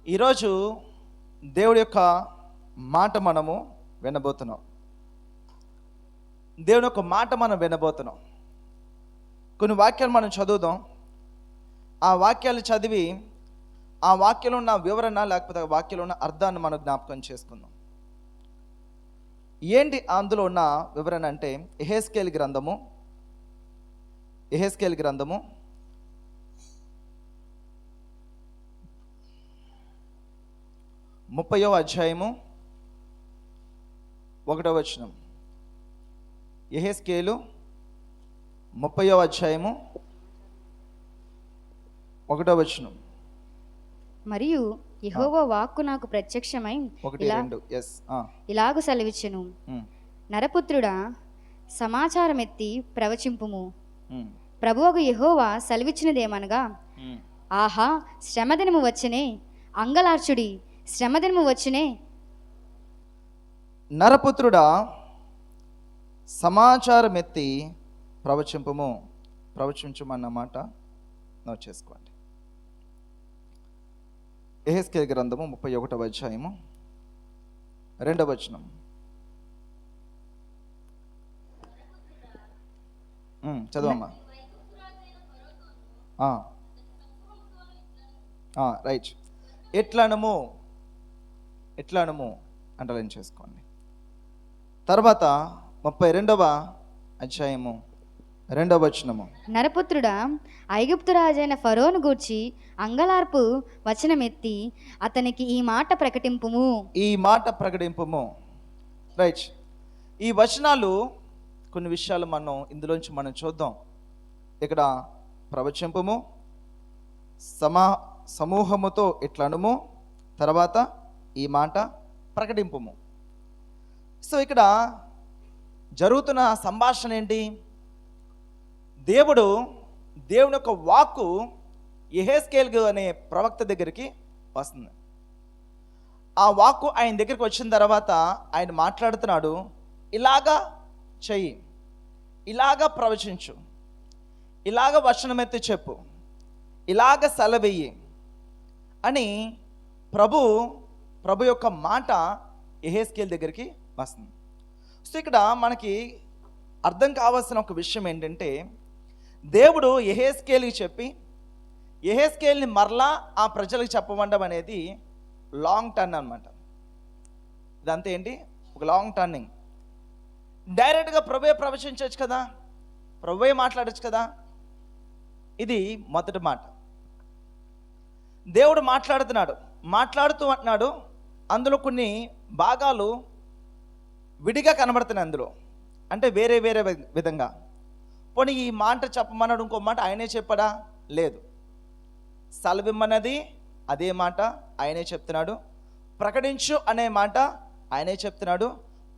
ఈరోజు దేవుడి యొక్క మాట మనము వినబోతున్నాం. దేవుని యొక్క మాట మనం వినబోతున్నాం. కొన్ని వాక్యాలు మనం చదువుదాం. ఆ వాక్యాలు చదివి ఆ వాక్యంలో ఉన్న వివరణ లేకపోతే ఆ వాక్యంలో ఉన్న అర్థాన్ని మనం జ్ఞాపకం చేసుకుందాం. ఏంటి అందులో ఉన్న వివరణ అంటే యెహెజ్కేలు గ్రంథము 30వ అధ్యాయము 1వ వచనం. యెహెజ్కేలు 30వ అధ్యాయము 1వ వచనం. మరియు యెహోవా వాక్కు నాకు ప్రత్యక్షమై 1-2 ఇలాగు సెలవిచ్చెను, నరపుత్రుడా, సమాచారమెత్తి ప్రవచింపుము. ప్రభువగు యెహోవా సెలవిచ్చినదేమనగా, ఆహా, శ్రమదినము వచ్చనే, అంగలార్చుడి, శ్రమదినము వచ్చనే. నరపుత్రుడా, సమాచారమెత్తి ప్రవచింపుము. ప్రవచించమన్నమాట నోట్ చేసుకోండి. యెహెజ్కేలు గ్రంథము 31వ అధ్యాయము 2వ వచనం. చదవమ్మా. రైట్. ఎట్లనము అండర్లైన్ చేసుకోండి. తర్వాత 32వ అధ్యాయము 2వ వచనము. నరపుత్రుడా, ఐగుప్తు రాజైన ఫరోను గూర్చి అంగలార్పు వచనమెత్తి అతనికి ఈ మాట ప్రకటింపుము. రైట్. ఈ వచనాలు కొన్ని విషయాలు ఇందులోంచి మనం చూద్దాం. ఇక్కడ ప్రవచింపుము, సమూహముతో ఇట్లనుము, తర్వాత ఈ మాట ప్రకటింపుము. సో ఇక్కడ జరుగుతున్న సంభాషణ ఏంటి? దేవుని యొక్క వాక్కు యెహెజ్కేలు అనే ప్రవక్త దగ్గరికి వస్తుంది. ఆ వాక్కు ఆయన దగ్గరికి వచ్చిన తర్వాత ఆయన మాట్లాడుతున్నాడు, ఇలాగా చెయ్యి, ఇలాగా ప్రవచించు, ఇలాగ వచనమెత్తి చెప్పు, ఇలాగ సెలవెయ్యి అని ప్రభు యొక్క మాట యెహెజ్కేలు దగ్గరికి వస్తుంది. సో ఇక్కడ మనకి అర్థం కావాల్సిన ఒక విషయం ఏంటంటే, దేవుడు యెహెజ్కేలుకి చెప్పి యెహెజ్కేలుని మరలా ఆ ప్రజలకు చెప్పమండం అనేది లాంగ్ టర్న్ అనమాట. ఇదంతా ఏంటి? ఒక లాంగ్ టర్నింగ్. డైరెక్ట్గా ప్రభువే ప్రవచించవచ్చు కదా, ప్రభువే మాట్లాడచ్చు కదా. ఇది మొదటి మాట. దేవుడు మాట్లాడుతూ అంటున్నాడు. అందులో కొన్ని భాగాలు విడిగా కనబడుతున్నాయి. అందులో అంటే వేరే విధంగా. పోనీ ఈ మాట చెప్పమన్నాడు, ఇంకో మాట ఆయనే చెప్పడా? లేదు. సెలవిమ్మన్నది అదే మాట ఆయనే చెప్తున్నాడు. ప్రకటించు అనే మాట ఆయనే చెప్తున్నాడు.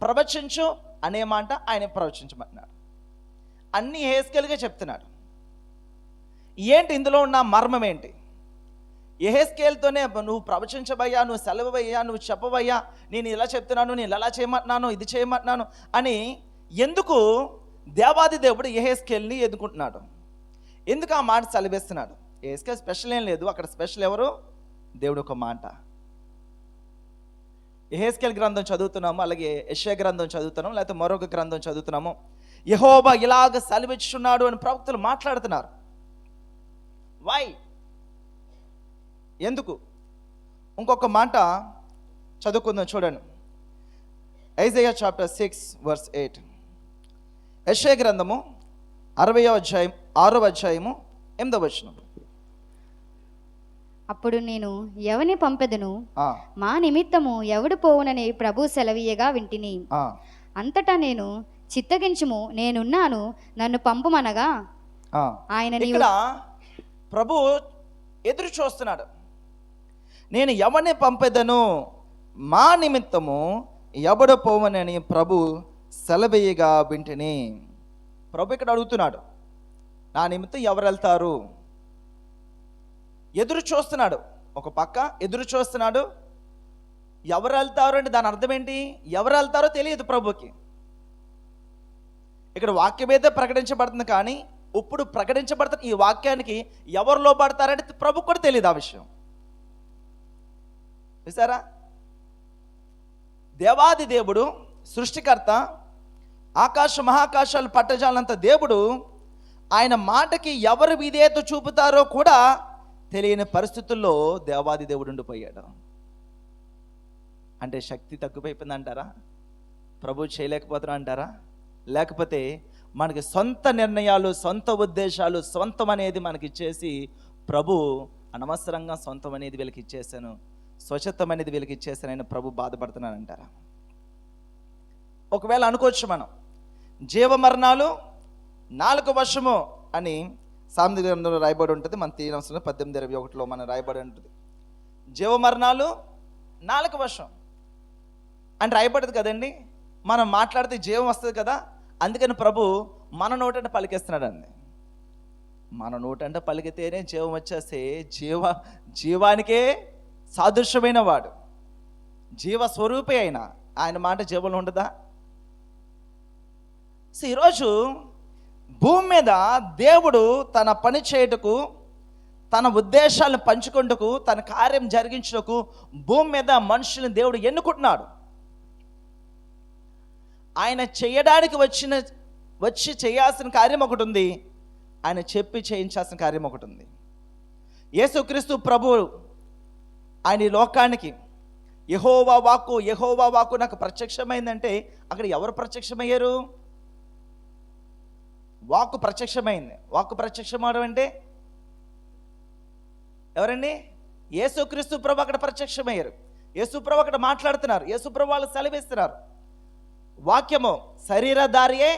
ప్రవచించు అనే మాట ఆయన ప్రవచించమన్నాడు. అన్నీ యెహెజ్కేలుగా చెప్తున్నాడు. ఏంటి ఇందులో ఉన్న మర్మం ఏంటి? యెహెజ్కేలుతోనే నువ్వు ప్రవచించబయ్యా, నువ్వు సెలవయ్యా, నువ్వు చెప్పవయ్యా, నేను ఇలా చెప్తున్నాను, నేను ఇలా చేయమంటున్నాను, ఇది చేయమంటున్నాను అని ఎందుకు దేవాది దేవుడు యెహెజ్కేలుని ఎదుర్కొంటున్నాడు? ఎందుకు ఆ మాట సెలవిస్తున్నాడు? యెహెజ్కేలు స్పెషల్ ఏం లేదు. అక్కడ స్పెషల్ ఎవరు? దేవుడు ఒక మాట. యెహెజ్కేలు గ్రంథం చదువుతున్నాము, అలాగే యెషయా గ్రంథం చదువుతున్నాము, లేకపోతే మరొక గ్రంథం చదువుతున్నాము. యెహోవా ఇలాగ సెలవిచ్చున్నాడు అని ప్రవక్తలు మాట్లాడుతున్నారు. వై? ఎందుకు? ఇంకొక మాట చదువుకుందాం, చూడండి. Isaiah chapter 6:8. యెషయా గ్రంథము 60వ అధ్యాయం 6వ అధ్యాయము 8వ వచనం. అప్పుడు నేను ఎవని పంపెదను, మా నిమిత్తము ఎవడు పోవునని ప్రభు సెలవీయగా వింటిని. అంతటా నేను చిత్తగించుము, నేనున్నాను, నన్ను పంపుమనగా ఆయన ఇక్కడ ప్రభు ఎదురు చూస్తున్నాడు. నేను ఎవరిని పంపెదను, మా నిమిత్తము ఎవడు పోవనని ప్రభు సెలవేయగా వింటిని. ప్రభు ఇక్కడ అడుగుతున్నాడు, నా నిమిత్తం ఎవరు వెళ్తారు? ఎదురు చూస్తున్నాడు. ఒక పక్క ఎదురు చూస్తున్నాడు. ఎవరు వెళ్తారు అంటే దాని అర్థం ఏంటి? ఎవరు వెళ్తారో తెలియదు ప్రభుకి. ఇక్కడ వాక్యం అయితే ప్రకటించబడుతుంది, కానీ ఇప్పుడు ప్రకటించబడుతున్న ఈ వాక్యానికి ఎవరు లోబడతారంటే ప్రభు కూడా తెలియదు ఆ విషయం. చూసారా? దేవాది దేవుడు, సృష్టికర్త, ఆకాశ మహాకాశాలు పట్టజాలంత దేవుడు, ఆయన మాటకి ఎవరు విధేయత చూపుతారో కూడా తెలియని పరిస్థితుల్లో దేవాది దేవుడు ఉండిపోయాడు. అంటే శక్తి తగ్గిపోయింది అంటారా? ప్రభు చేయలేకపోతున్నా అంటారా? లేకపోతే మనకి సొంత నిర్ణయాలు, సొంత ఉద్దేశాలు, సొంతం అనేది మనకి ఇచ్చేసి ప్రభు అనవసరంగా సొంతం అనేది వీళ్ళకి ఇచ్చేసాను, స్వచ్ఛతం అనేది వీళ్ళకి ఇచ్చేసాను అని ప్రభు బాధపడుతున్నానంటారా? ఒకవేళ అనుకోవచ్చు మనం, జీవమరణాలు నాలుగు వశము అని సామెతల గ్రంథంలో రాయబడి ఉంటుంది. మన 18:21 మనం రాయబడి ఉంటుంది. జీవమరణాలు నాలుగు వశం అని రాయబడదు కదండి. మనం మాట్లాడితే జీవం వస్తుంది కదా, అందుకని ప్రభు మన నోటంట పలికేస్తున్నాడు అండి. మన నోటంట పలికితేనే జీవం వచ్చేస్తే జీవానికే సాదృశ్యమైన వాడు, జీవస్వరూపి అయిన ఆయన మాట జీవంలో ఉండదా? సో ఈరోజు భూమి మీద దేవుడు తన పని చేయుటకు, తన ఉద్దేశాలను పంచుకుంటకు, తన కార్యం జరిగించుటకు భూమి మీద మనుషులను దేవుడు ఎన్నుకుంటున్నాడు. ఆయన చేయడానికి వచ్చి చేయాల్సిన కార్యం ఒకటి ఉంది, ఆయన చెప్పి చేయించాల్సిన కార్యం ఒకటి ఉంది. యేసుక్రీస్తు ప్రభు ఆయన ఈ లోకానికి యెహోవా వాక్కు నాకు ప్రత్యక్షమైందంటే అక్కడ ఎవరు ప్రత్యక్షమయ్యారు? వాక్కు ప్రత్యక్షమైంది. వాక్కు ప్రత్యక్షమవడం అంటే ఎవరండి? యేసుక్రీస్తు ప్రభు అక్కడ ప్రత్యక్షమయ్యారు. యేసు ప్రభు అక్కడ మాట్లాడుతున్నారు. యేసు ప్రభు వాళ్ళు సెలవిస్తున్నారు. వాక్యము శరీరధారియే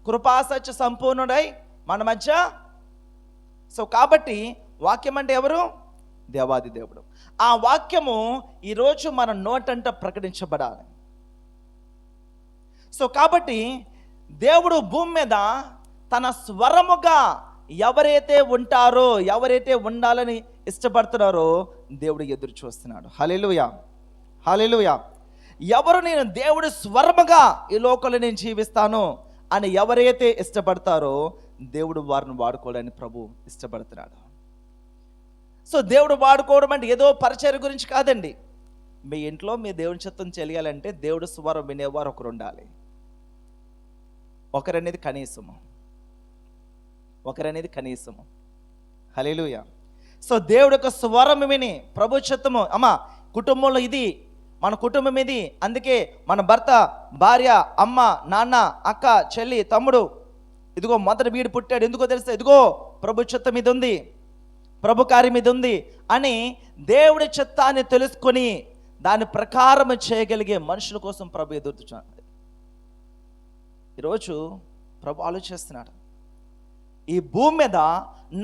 కృపాసత్య సంపూర్ణుడై మన మధ్య. సో కాబట్టి వాక్యం అంటే ఎవరు? దేవాది దేవుడు. ఆ వాక్యము ఈరోజు మన నోటంట ప్రకటించబడాలి. సో కాబట్టి దేవుడు భూమి మీద తన స్వరముగా ఎవరైతే ఉంటారో, ఎవరైతే ఉండాలని ఇష్టపడుతున్నారో దేవుడు ఎదురు చూస్తున్నాడు. హల్లెలూయా, హల్లెలూయా. ఎవరు నేను దేవుడి స్వరముగా ఈ లోకంలో నేను జీవిస్తాను అని ఎవరైతే ఇష్టపడతారో దేవుడు వారిని వాడుకోవాలని ప్రభు ఇష్టపడుతున్నాడు. సో దేవుడు వాడుకోవడం అంటే ఏదో పరిచర్య గురించి కాదండి. మీ ఇంట్లో మీ దేవుని చిత్తం తెలియాలంటే దేవుడు స్వరం వినేవారు ఒకరు ఉండాలి. ఒకరనేది కనీసము. హల్లెలూయా. సో దేవుడు యొక్క స్వరం విని ప్రభు చిత్తము, అమ్మ కుటుంబంలో ఇది మన కుటుంబం ఇది, అందుకే మన భర్త, భార్య, అమ్మ, నాన్న, అక్క, చెల్లి, తమ్ముడు, ఇదిగో మొదటి వీడు పుట్టాడు, ఎందుకో తెలుసా? ఇదిగో ప్రభు చిత్తం మీద ఉంది, ప్రభు కార్యం మీద ఉంది అని దేవుడి చిత్తాన్ని తెలుసుకొని దాని ప్రకారం చేయగలిగే మనుషుల కోసం ప్రభు ఎదురుతున్నాడు. ఈరోజు ప్రభు ఆలోచిస్తున్నాడు, ఈ భూమి మీద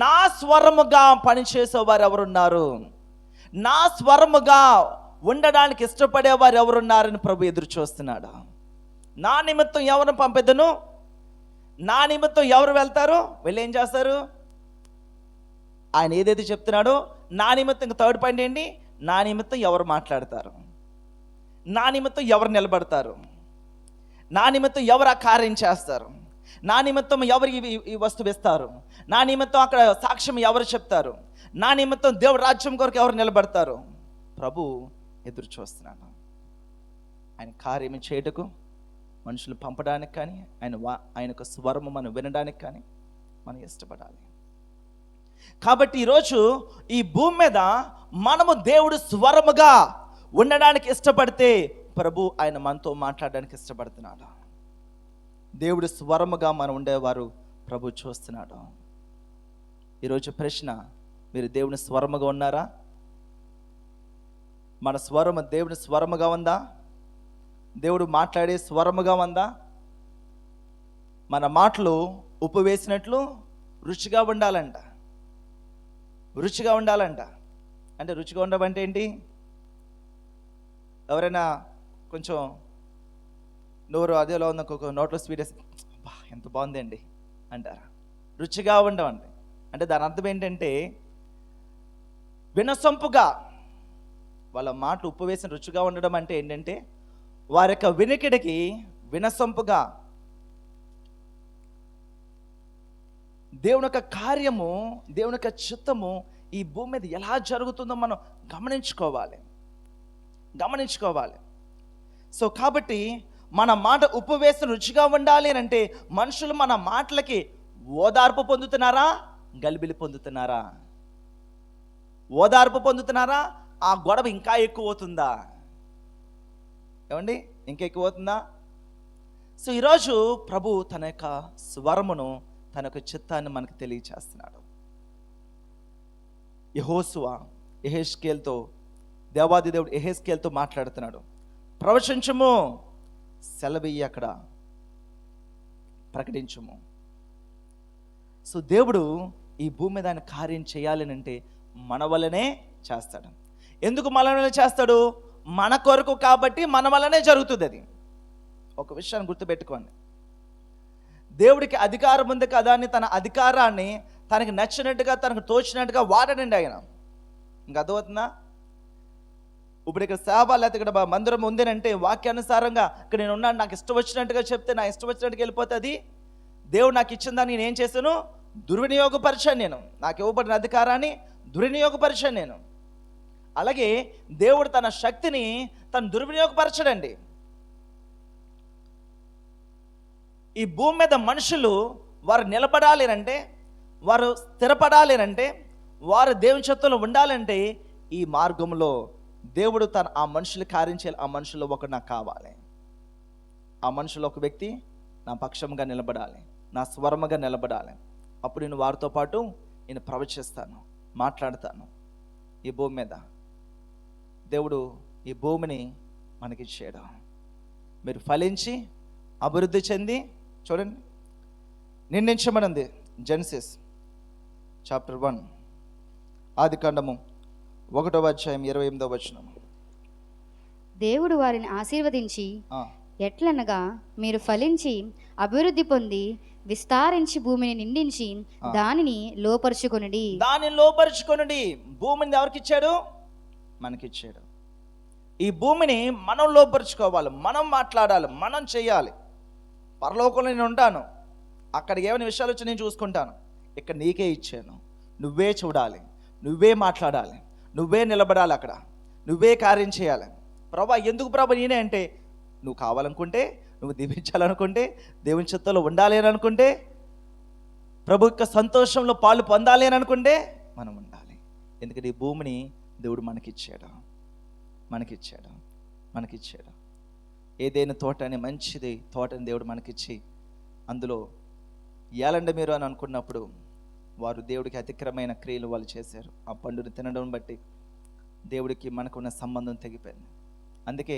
నా స్వరముగా పనిచేసేవారు ఎవరున్నారు, నా స్వరముగా ఉండడానికి ఇష్టపడేవారు ఎవరున్నారని ప్రభు ఎదురు చూస్తున్నాడు. నా నిమిత్తం ఎవరిని పంపెదను, నా నిమిత్తం ఎవరు వెళ్తారు, వెళ్ళి ఏం చేస్తారు? ఆయన ఏదైతే చెప్తున్నాడో నా నిమిత్తం, ఇంకా థర్డ్ పాయింట్ ఏంటి? నా నిమిత్తం ఎవరు మాట్లాడతారు, నా నిమిత్తం ఎవరు నిలబడతారు, నా నిమిత్తం ఎవరు ఆ కార్యం చేస్తారు, నా నిమిత్తం ఎవరు ఈ వస్తువు ఇస్తారు, నా నిమిత్తం అక్కడ సాక్ష్యం ఎవరు చెప్తారు, నా నిమిత్తం దేవుడి రాజ్యం కొరకు ఎవరు నిలబడతారు. ప్రభు ఎదురు చూస్తున్నాడు. ఆయన కార్యం చేయటకు, మనుషులు పంపడానికి కానీ, ఆయన యొక్క స్వరము మనం వినడానికి కానీ మనం ఇష్టపడాలి. కాబట్టి ఈరోజు ఈ భూమి మీద మనము దేవుడు స్వరముగా ఉండడానికి ఇష్టపడితే ప్రభు ఆయన మనతో మాట్లాడడానికి ఇష్టపడుతున్నాడు. దేవుడు స్వరముగా మనం ఉండేవారు ప్రభు చూస్తున్నాడు. ఈరోజు ప్రశ్న, మీరు దేవుని స్వరముగా ఉన్నారా? మన స్వరము దేవుని స్వరముగా ఉందా? దేవుడు మాట్లాడే స్వరముగా ఉందా? మన మాటలు ఉప్పు వేసినట్లు రుచిగా ఉండాలంట. అంటే రుచిగా ఉండడం అంటే ఏంటి? ఎవరైనా కొంచెం నోరు అదేలో ఉన్న నోట్లో స్వీట్ వేసి ఎంత బాగుంది అండి అంటారా? రుచిగా ఉండవండి అంటే దాని అర్థం ఏంటంటే వినసొంపుగా, వాళ్ళ మాటలు ఉప్పు వేసిన రుచిగా ఉండడం అంటే ఏంటంటే వారి యొక్క వినికిడికి వినసొంపుగా దేవుని యొక్క కార్యము, దేవుని యొక్క చిత్తము ఈ భూమి మీద ఎలా జరుగుతుందో మనం గమనించుకోవాలి. గమనించుకోవాలి. సో కాబట్టి మన మాట ఉప్పు వేసిన రుచిగా ఉండాలి అని అంటే మనుషులు మన మాటలకి ఓదార్పు పొందుతున్నారా, గలిబిలి పొందుతున్నారా? ఓదార్పు పొందుతున్నారా? ఆ గొడవ ఇంకా ఎక్కువ అవుతుందా? ఏమండి, ఇంకా ఎక్కువ అవుతుందా? సో ఈరోజు ప్రభు తన యొక్క స్వరమును, తన యొక్క చిత్తాన్ని మనకు తెలియచేస్తున్నాడు. యెహోషువ యెహెజ్కేలుతో, దేవాది దేవుడు యెహెజ్కేలుతో మాట్లాడుతున్నాడు. ప్రవచించుము, సెలవియ్యి, అక్కడ ప్రకటించుము. సో దేవుడు ఈ భూమి మీద ఆయన కార్యం చేయాలి అంటే మన వల్లనే చేస్తాడు. ఎందుకు మన వల్లనే చేస్తాడు? మన కొరకు కాబట్టి మన వల్లనే జరుగుతుంది. అది ఒక విషయాన్ని గుర్తుపెట్టుకోండి. దేవుడికి అధికారం ఉంది కదా అని తన అధికారాన్ని తనకి నచ్చినట్టుగా, తనకు తోచినట్టుగా వాడనండి ఆయన. ఇంకా అర్థమవుతుందా? ఇప్పుడు ఇక్కడ సేవ లేకపోతే ఇక్కడ మందిరం ఉంది అంటే వాక్యానుసారంగా ఇక్కడ నేను ఉన్నాను, నాకు ఇష్టం వచ్చినట్టుగా చెప్తే నా ఇష్టం వచ్చినట్టుగా వెళ్ళిపోతే అది దేవుడు నాకు ఇచ్చిన దాన్ని నేను ఏం చేశాను? దుర్వినియోగపరిచాను. నేను నాకు ఇవ్వబడిన అధికారాన్ని దుర్వినియోగపరిచాను నేను. అలాగే దేవుడు తన శక్తిని తను దుర్వినియోగపరచడండి. ఈ భూమి మీద మనుషులు వారు నిలబడాలి అంటే, వారు స్థిరపడాలి అంటే, వారు దేవుని చిత్తంలో ఉండాలంటే ఈ మార్గంలో దేవుడు తన ఆ మనుషులు కార్యం చేయాలి. ఆ మనుషుల్లో ఒకడు నాకు కావాలి. ఆ మనుషులో ఒక వ్యక్తి నా పక్షంగా నిలబడాలి, నా స్వరముగా నిలబడాలి. అప్పుడు నేను వారితో పాటు నేను ప్రవచిస్తాను, మాట్లాడతాను. ఈ భూమి మీద దేవుడు ఈ భూమిని మనకిచ్చాడు. మీరు ఫలించి అభివృద్ధి చెంది, చూడండి, నిర్ణయించమనింది జెనసిస్ చాప్టర్ 1, ఆదికాండము 1వ అధ్యాయం 28వ వచనం. దేవుడు వారిని ఆశీర్వదించి ఎట్లనగా, మీరు ఫలించి అభివృద్ధి పొంది విస్తారించి భూమిని నిండించి దానిని లోపరుచుకొనుడి. దానిని లోపరుచుకొనుడి. భూమిని ఎవరికి ఇచ్చాడు? మనకిచ్చాడు. ఈ భూమిని మనం లోపరుచుకోవాలి, మనం మాట్లాడాలి, మనం చేయాలి. పరలోకంలో నేను ఉంటాను, అక్కడ ఏమైనా విషయాలు వచ్చి నేను చూసుకుంటాను. ఇక్కడ నీకే ఇచ్చాను, నువ్వే చూడాలి, నువ్వే మాట్లాడాలి, నువ్వే నిలబడాలి, అక్కడ నువ్వే కార్యం చేయాలి. ప్రభా ఎందుకు ప్రభా నేనే అంటే, నువ్వు కావాలనుకుంటే, నువ్వు దీవించాలనుకుంటే, దేవుని చిత్తంలో ఉండాలి అని అనుకుంటే, ప్రభు యొక్క సంతోషంలో పాలు పొందాలి అని అనుకుంటే మనం ఉండాలి. ఎందుకంటే ఈ భూమిని దేవుడు మనకిచ్చాడు. ఏదైనా తోట అని మంచిది తోటని దేవుడు మనకిచ్చి అందులో ఏలండి మీరు అని అనుకున్నప్పుడు వారు దేవుడికి అతిక్రమైన క్రియలు వాళ్ళు చేశారు. ఆ పండుని తినడం బట్టి దేవుడికి మనకున్న సంబంధం తెగిపోయింది. అందుకే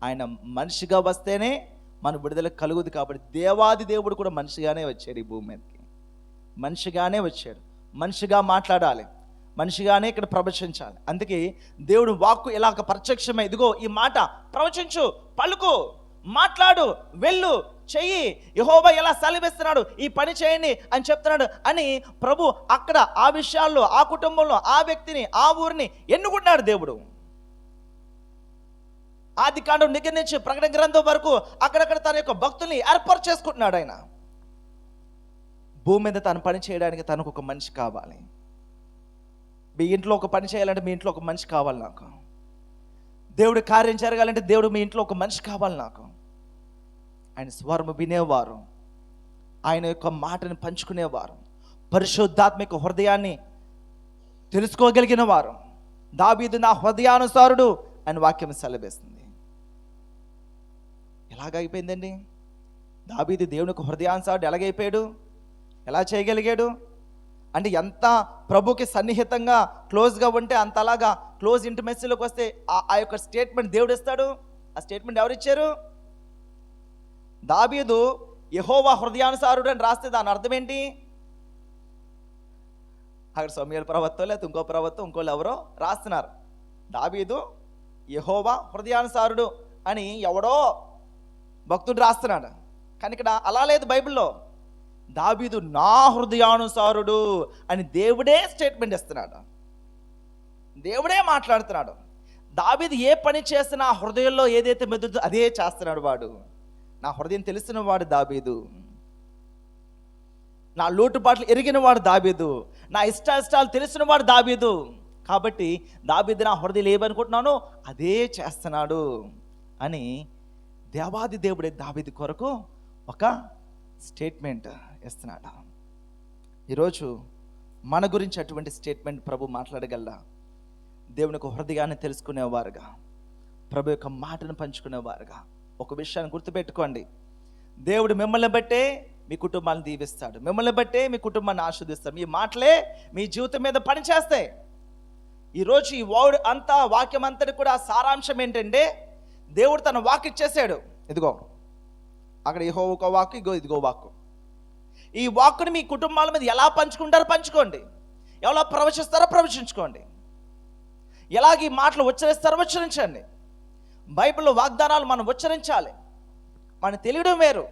ఆయన మనిషిగా వస్తేనే మన విడుదల కలుగుదు. కాబట్టి దేవాది దేవుడు కూడా మనిషిగానే వచ్చాడు, ఈ భూమి మీదకి మనిషిగానే వచ్చాడు. మనిషిగా మాట్లాడాలి, మనిషిగానే ఇక్కడ ప్రవచించాలి. అందుకే దేవుడు వాక్కు ఇలాగ ప్రత్యక్షమై, ఇదిగో ఈ మాట ప్రవచించు, పలుకు, మాట్లాడు, వెళ్ళు, చెయ్యి, యెహోవా ఎలా సెలవిస్తున్నాడు, ఈ పని చేయండి అని చెప్తున్నాడు అని ప్రభు అక్కడ ఆ విషయాల్లో, ఆ కుటుంబంలో, ఆ వ్యక్తిని, ఆ ఊరిని ఎన్నుకున్నాడు దేవుడు. ఆదికాండం దగ్గర నుంచి ప్రకటన గ్రంథం వరకు అక్కడక్కడ తన యొక్క భక్తుల్ని ఏర్పాటు చేసుకుంటున్నాడు ఆయన. భూమి మీద తను పని చేయడానికి తనకు ఒక మనిషి కావాలి. మీ ఇంట్లో ఒక పని చేయాలంటే మీ ఇంట్లో ఒక మనిషి కావాలి నాకు. దేవుడి కార్యం జరగాలంటే దేవుడు మీ ఇంట్లో ఒక మనిషి కావాలి నాకు. ఆయన స్వరము వినేవారు, ఆయన యొక్క మాటని పంచుకునేవారు, పరిశుద్ధాత్మిక హృదయాన్ని తెలుసుకోగలిగిన వారు. దావీదు నా హృదయానుసారుడు అని వాక్యం సెలవేస్తుంది. ఎలాగైపోయిందండి? దావీదు దేవుని యొక్క హృదయానుసారుడు ఎలాగైపోయాడు? ఎలా చేయగలిగాడు అంటే, ఎంత ప్రభుకి సన్నిహితంగా క్లోజ్గా ఉంటే అంతలాగా క్లోజ్ ఇంటిమెసీలోకి వస్తే ఆ యొక్క స్టేట్మెంట్ దేవుడు ఇస్తాడు. ఆ స్టేట్మెంట్ ఎవరు ఇచ్చారు? దావీదు యెహోవా హృదయానుసారుడు అని రాస్తే దాని అర్థం ఏంటి? అక్కడ సమూయేలు ప్రవక్త లేకపోతే ఇంకో ప్రవక్త ఇంకోళ్ళు ఎవరో రాస్తున్నారు, దావీదు యెహోవా హృదయానుసారుడు అని ఎవడో భక్తుడు రాస్తున్నాడు. కానీ ఇక్కడ అలా లేదు బైబిల్లో. దావీదు నా హృదయానుసారుడు అని దేవుడే స్టేట్మెంట్ ఇస్తున్నాడు, దేవుడే మాట్లాడుతున్నాడు. దావీదు ఏ పని చేసినా ఆ హృదయంలో ఏదైతే మెదులుతుందో అదే చేస్తున్నాడు వాడు. నా హృదయం తెలిసిన వాడు దావీదు, నా లోటుపాట్లు ఎరిగిన వాడు దావీదు, నా ఇష్టాలు తెలిసిన వాడు దావీదు. కాబట్టి దావీదు నా హృదయం ఏమనుకుంటున్నానో అదే చేస్తున్నాడు అని దేవాది దేవుడే దావీదు కొరకు ఒక స్టేట్మెంట్ ఇస్తున్నాడు. ఈరోజు మన గురించి అటువంటి స్టేట్మెంట్ ప్రభు మాట్లాడగలరా? దేవుని యొక్క హృదయాన్ని తెలుసుకునేవారుగా, ప్రభు యొక్క మాటను పంచుకునేవారుగా. ఒక విషయాన్ని గుర్తుపెట్టుకోండి, దేవుడు మిమ్మల్ని బట్టే మీ కుటుంబాన్ని దీవిస్తాడు, మిమ్మల్ని బట్టే మీ కుటుంబాన్ని ఆస్వాదిస్తాడు. మీ మాటలే మీ జీవితం మీద పనిచేస్తాయి. ఈరోజు ఈ వాక్యం అంతటి కూడా సారాంశం ఏంటంటే, దేవుడు తన వాక్ ఇచ్చేసాడు. ఇదిగో అక్కడ యెహోవా ఒక వాక్కు, ఇదిగో వాక్కు. ఈ వాక్కుని మీ కుటుంబాల మీద ఎలా పంచుకుంటారో పంచుకోండి, ఎలా ప్రవచిస్తారో ప్రవచించుకోండి, ఎలాగ ఈ మాటలు ఉచ్చరిస్తారో ఉచ్చరించండి. బైబిల్లో వాగ్దానాలు మనం ఉచ్చరించాలి. మనం తెలియడం వేరు,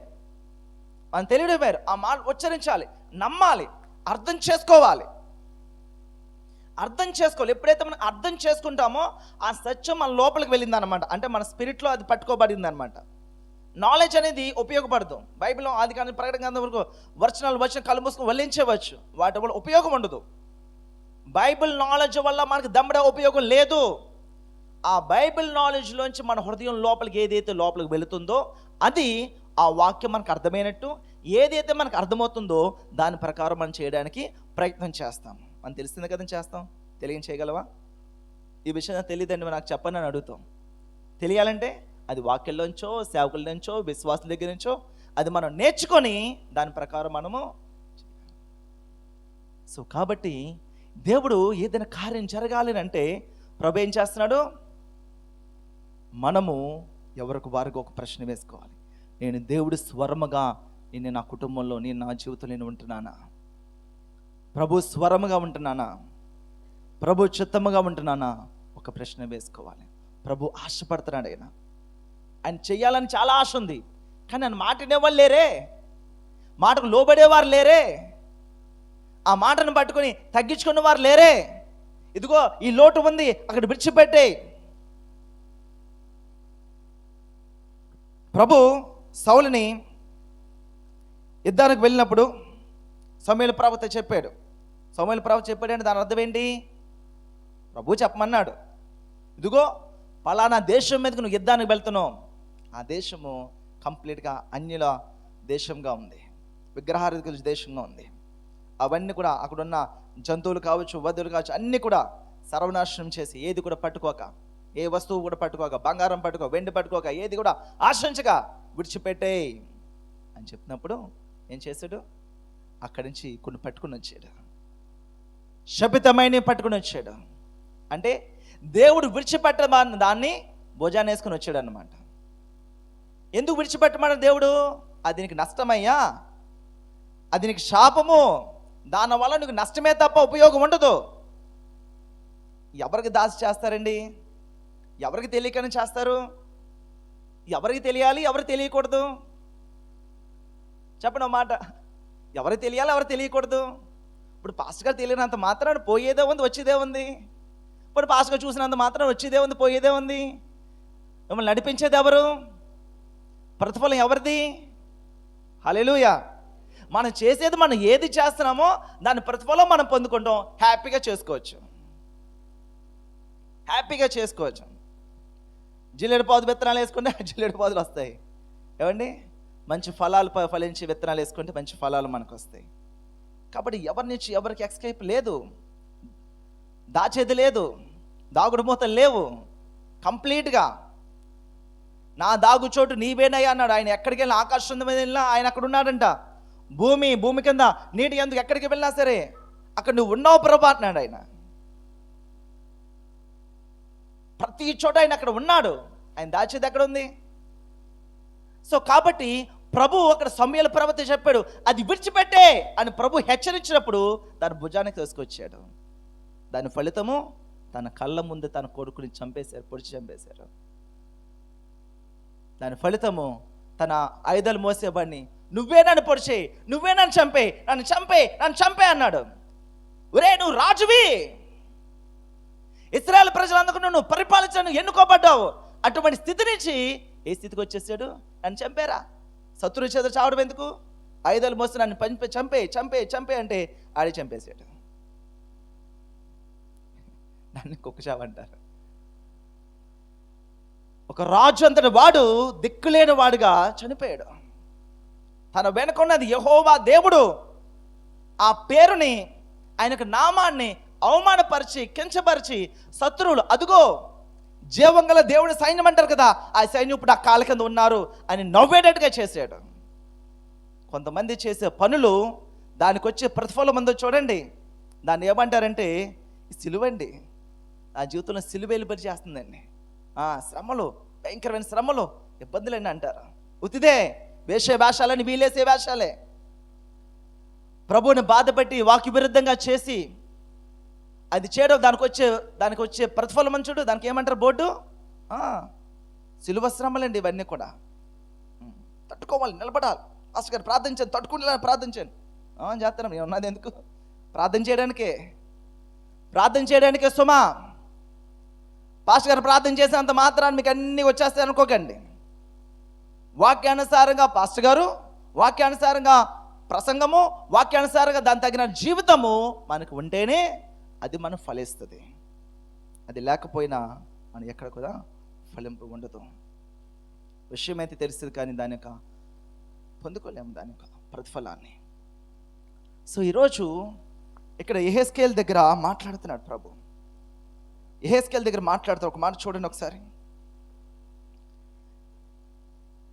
ఆ మాట ఉచ్చరించాలి, నమ్మాలి, అర్థం చేసుకోవాలి. ఎప్పుడైతే మనం అర్థం చేసుకుంటామో ఆ సత్యం మన లోపలికి వెళ్ళిందనమాట. అంటే మన స్పిరిట్లో అది పట్టుకోబడింది అనమాట. నాలెడ్జ్ అనేది ఉపయోగపడదు. బైబిల్లో ఆది కానీ ప్రకటన గ్రంథం వరకు వచనం కళ్ళు మూసుకొని వల్లించవచ్చు, వాటి వల్ల ఉపయోగం ఉండదు. బైబిల్ నాలెడ్జ్ వల్ల మనకు దమ్మడే ఉపయోగం లేదు. ఆ బైబిల్ నాలెడ్జ్లోంచి మన హృదయం లోపలికి ఏదైతే లోపలికి వెళుతుందో అది ఆ వాక్యం మనకు అర్థమైనట్టు, ఏదైతే మనకు అర్థమవుతుందో దాని ప్రకారం మనం చేయడానికి ప్రయత్నం చేస్తాం. మనం తెలిసిందే కదా చేస్తాం. చేయగలవా? ఈ విషయం నాకు తెలియదండి, నాకు చెప్పని అని అడుగుతాం. తెలియాలంటే అది వాక్యంలోంచో, సేవకుల నుంచో, విశ్వాసుల దగ్గర నుంచో అది మనం నేర్చుకొని దాని ప్రకారం మనము. సో కాబట్టి దేవుడు ఏదైనా కార్యం జరగాలి అంటే ప్రభు ఏం చేస్తున్నాడు? మనము ఎవరికి వారికి ఒక ప్రశ్న వేసుకోవాలి. నేను దేవుడి స్వరముగా నేను నా కుటుంబంలో, నేను నా జీవితంలో నేను ఉంటున్నానా? ప్రభు స్వరముగా ఉంటున్నానా? ప్రభు చిత్తముగా ఉంటున్నానా? ఒక ప్రశ్న వేసుకోవాలి. ప్రభు ఆశపడుతున్నాడు. ఆయన చెయ్యాలని చాలా ఆశ ఉంది, కానీ ఆయన మాట వినేవాళ్ళు లేరే, మాటకు లోబడేవారు లేరే, ఆ మాటను పట్టుకొని తగ్గించుకున్న వారు లేరే. ఇదిగో ఈ లోటు ఉంది, అక్కడ విడిచిపెట్టే. ప్రభు సౌలుని యుద్ధానికి వెళ్ళినప్పుడు సమూయేలు ప్రవక్త చెప్పాడు. చెప్పాడంటే దాని అర్థం ఏంటి? ప్రభు చెప్పమన్నాడు, ఇదిగో పలానా దేశం మీదకి నువ్వు యుద్ధానికి వెళ్తున్నావు. ఆ దేశము కంప్లీట్గా అన్యుల దేశంగా ఉంది, విగ్రహారాధికుల దేశంగా ఉంది. అవన్నీ కూడా అక్కడున్న జంతువులు కావచ్చు, వధువులు కావచ్చు, అన్నీ కూడా సర్వనాశనం చేసి ఏది కూడా పట్టుకోక, ఏ వస్తువు కూడా పట్టుకోక, బంగారం పట్టుకోక, వెండి పట్టుకోక, ఏది కూడా ఆశించక విడిచిపెట్టే అని చెప్పినప్పుడు ఏం చేశాడు? అక్కడి నుంచి కొన్ని పట్టుకుని వచ్చాడు, శపితమైన పట్టుకుని వచ్చాడు. అంటే దేవుడు విడిచిపెట్టమన్న దాన్ని భుజాన్ని వేసుకుని వచ్చాడు అన్నమాట. ఎందుకు విడిచిపెట్టమన్న దేవుడు? అది నీకు నష్టమయ్యా, అది నీకు శాపము, దానివల్ల నీకు నష్టమే తప్ప ఉపయోగం ఉండదు. ఎవరికి దాసి చేస్తారండి? ఎవరికి తెలియకనే చేస్తారు? ఎవరికి తెలియాలి, ఎవరికి తెలియకూడదు? చెప్పండి మాట. ఎవరికి తెలియాలి, ఎవరికి తెలియకూడదు? ఇప్పుడు పాస్టర్ గారు తెలియనంత మాత్రాన పోయేదే ఉంది, వచ్చేదే ఉంది. ఇప్పుడు పాస్టర్ గారు చూసినంత మాత్రాన వచ్చేదే ఉంది, పోయేదే ఉంది. మిమ్మల్ని నడిపించేది ఎవరు? ప్రతిఫలం ఎవరిది? హల్లెలూయా. మనం చేసేది, మనం ఏది చేస్తున్నామో దాని ప్రతిఫలం మనం పొందుకుంటాం. హ్యాపీగా చేసుకోవచ్చు. జిల్లేడు పాదు విత్తనాలు వేసుకుంటే జిల్లేడు పాదులు వస్తాయి. ఏమండి? మంచి ఫలాలు ఫలించి విత్తనాలు వేసుకుంటే మంచి ఫలాలు మనకు వస్తాయి. కాబట్టి ఎవరి నుంచి ఎవరికి ఎస్కేప్ లేదు, దాచేది లేదు, దాగుడు మూతలు లేవు. కంప్లీట్గా నా దాగు చోటు నీవేనయ్యా అన్నాడు. ఆయన ఎక్కడికి వెళ్ళినా, ఆకాశం మీద వెళ్ళినా ఆయన అక్కడ ఉన్నాడంట. భూమి కింద నీటి ఎందుకు ఎక్కడికి వెళ్ళినా సరే అక్కడ నువ్వు ఉన్నావు ప్రభా అంటున్నాడు ఆయన. ప్రతి చోట ఆయన అక్కడ ఉన్నాడు. ఆయన దాచేది ఎక్కడ ఉంది? సో కాబట్టి ప్రభు అక్కడ సమూయేలు ప్రవక్త చెప్పాడు, అది విడిచిపెట్టే అని ప్రభు హెచ్చరించినప్పుడు దాని భుజానికి తీసుకొచ్చాడు. దాని ఫలితము తన కళ్ళ ముందు తన కొడుకుని పొడిచి చంపేశారు. దాని ఫలితము తన ఆయుధాలు మోసేవాడిని, నువ్వే నన్ను పొడిచేయి, నువ్వే నన్ను చంపే అన్నాడు. ఒరే నువ్వు రాజువి, ఇశ్రాయేలు ప్రజలందరూ నువ్వు పరిపాలించను ఎన్నుకోబడ్డావు. అటువంటి స్థితి నుంచి ఏ స్థితికి వచ్చేసాడు? నన్ను చంపేరా, శత్రువు చేత చావడం ఎందుకు, ఆయుధాలు మోసి నన్ను చంపే అంటే ఆడే చంపేశాడు. దాన్ని కుక్కచావు అంటారు. ఒక రాజు అంతటి వాడు దిక్కులేని వాడుగా చనిపోయాడు. తన వెనుకున్నది యెహోవా దేవుడు, ఆ పేరుని, ఆయనకు నామాన్ని అవమానపరిచి కించపరిచి శత్రువులు అదుగో జీవం గల దేవుడి సైన్యం అంటారు కదా, ఆ సైన్యం ఇప్పుడు ఆ కాళ్ళ కింద ఉన్నారు అని నవ్వేటట్టుగా చేశాడు. కొంతమంది చేసే పనులు దానికి వచ్చే ప్రతిఫలం ఉందో చూడండి. దాన్ని ఏమంటారంటే సిలువండి. నా జీవితంలో సిలువ వెలుబడి చేస్తుందండి. శ్రమలు, భయంకరమైన శ్రమలు, ఇబ్బందులండి అంటారు. ఉతిదే వేసే వేషాలని వీలేసే వేషాలే. ప్రభువుని బాధపెట్టి వాక్య విరుద్ధంగా చేసి అది చేయడం దానికి వచ్చే ప్రతిఫలం అని చూడు. దానికి ఏమంటారు బోర్డు? సిలువ శ్రమలండి. ఇవన్నీ కూడా తట్టుకోవాలి, నిలబడాలి. పాస్టర్ గారు ప్రార్థించాను, తట్టుకునేలా ప్రార్థించాను. చేస్తున్నాం, ఏమన్నది ఎందుకు? ప్రార్థన చేయడానికే సుమా. పాస్టర్ గారు ప్రార్థన చేసేంత మాత్రాన్ని మీకు అన్నీ వచ్చేస్తాయి అనుకోకండి. వాక్యానుసారంగా పాస్టర్ గారు, వాక్యానుసారంగా ప్రసంగము, వాక్యానుసారంగా దాని తగిన జీవితము మనకు ఉంటేనే అది మనం ఫలిస్తుంది. అది లేకపోయినా మనం ఎక్కడ కూడా ఫలింపు ఉండదు. విషయం అయితే తెలుస్తుంది కానీ దాని యొక్క పొందుకోలేము దాని యొక్క ప్రతిఫలాన్ని. సో ఈరోజు ఇక్కడ యెహెజ్కేలు దగ్గర మాట్లాడుతున్నాడు ప్రభు. యెహెజ్కేలు దగ్గర మాట్లాడుతూ ఒక మాట చూడండి ఒకసారి.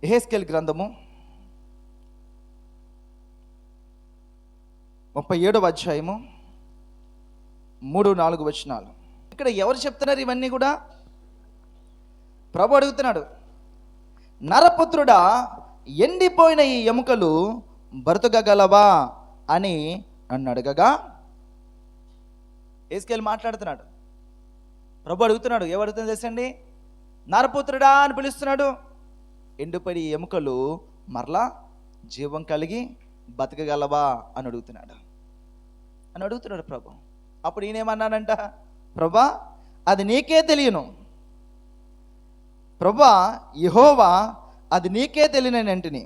యెహెజ్కేలు గ్రంథము 37వ అధ్యాయము 3-4 వచనాలు. ఇక్కడ ఎవరు చెప్తున్నారు ఇవన్నీ కూడా? ప్రభు అడుగుతున్నాడు, నరపుత్రుడా, ఎండిపోయిన ఈ ఎముకలు బ్రతకగలవా అని నన్ను అడగగా, యెహెజ్కేలు మాట్లాడుతున్నాడు. ప్రభు అడుగుతున్నాడు. ఏమడుగుతుంది తెలుసండి? నరపుత్రుడా అని పిలుస్తున్నాడు. ఎండిపోయిన ఈ ఎముకలు మరలా జీవం కలిగి బతకగలవా అని అడుగుతున్నాడు ప్రభు. అప్పుడు ఈయనేమన్నానంట, ప్రభా అది నీకే తెలియను, ప్రభా యెహోవా అది నీకే తెలియని అంటిని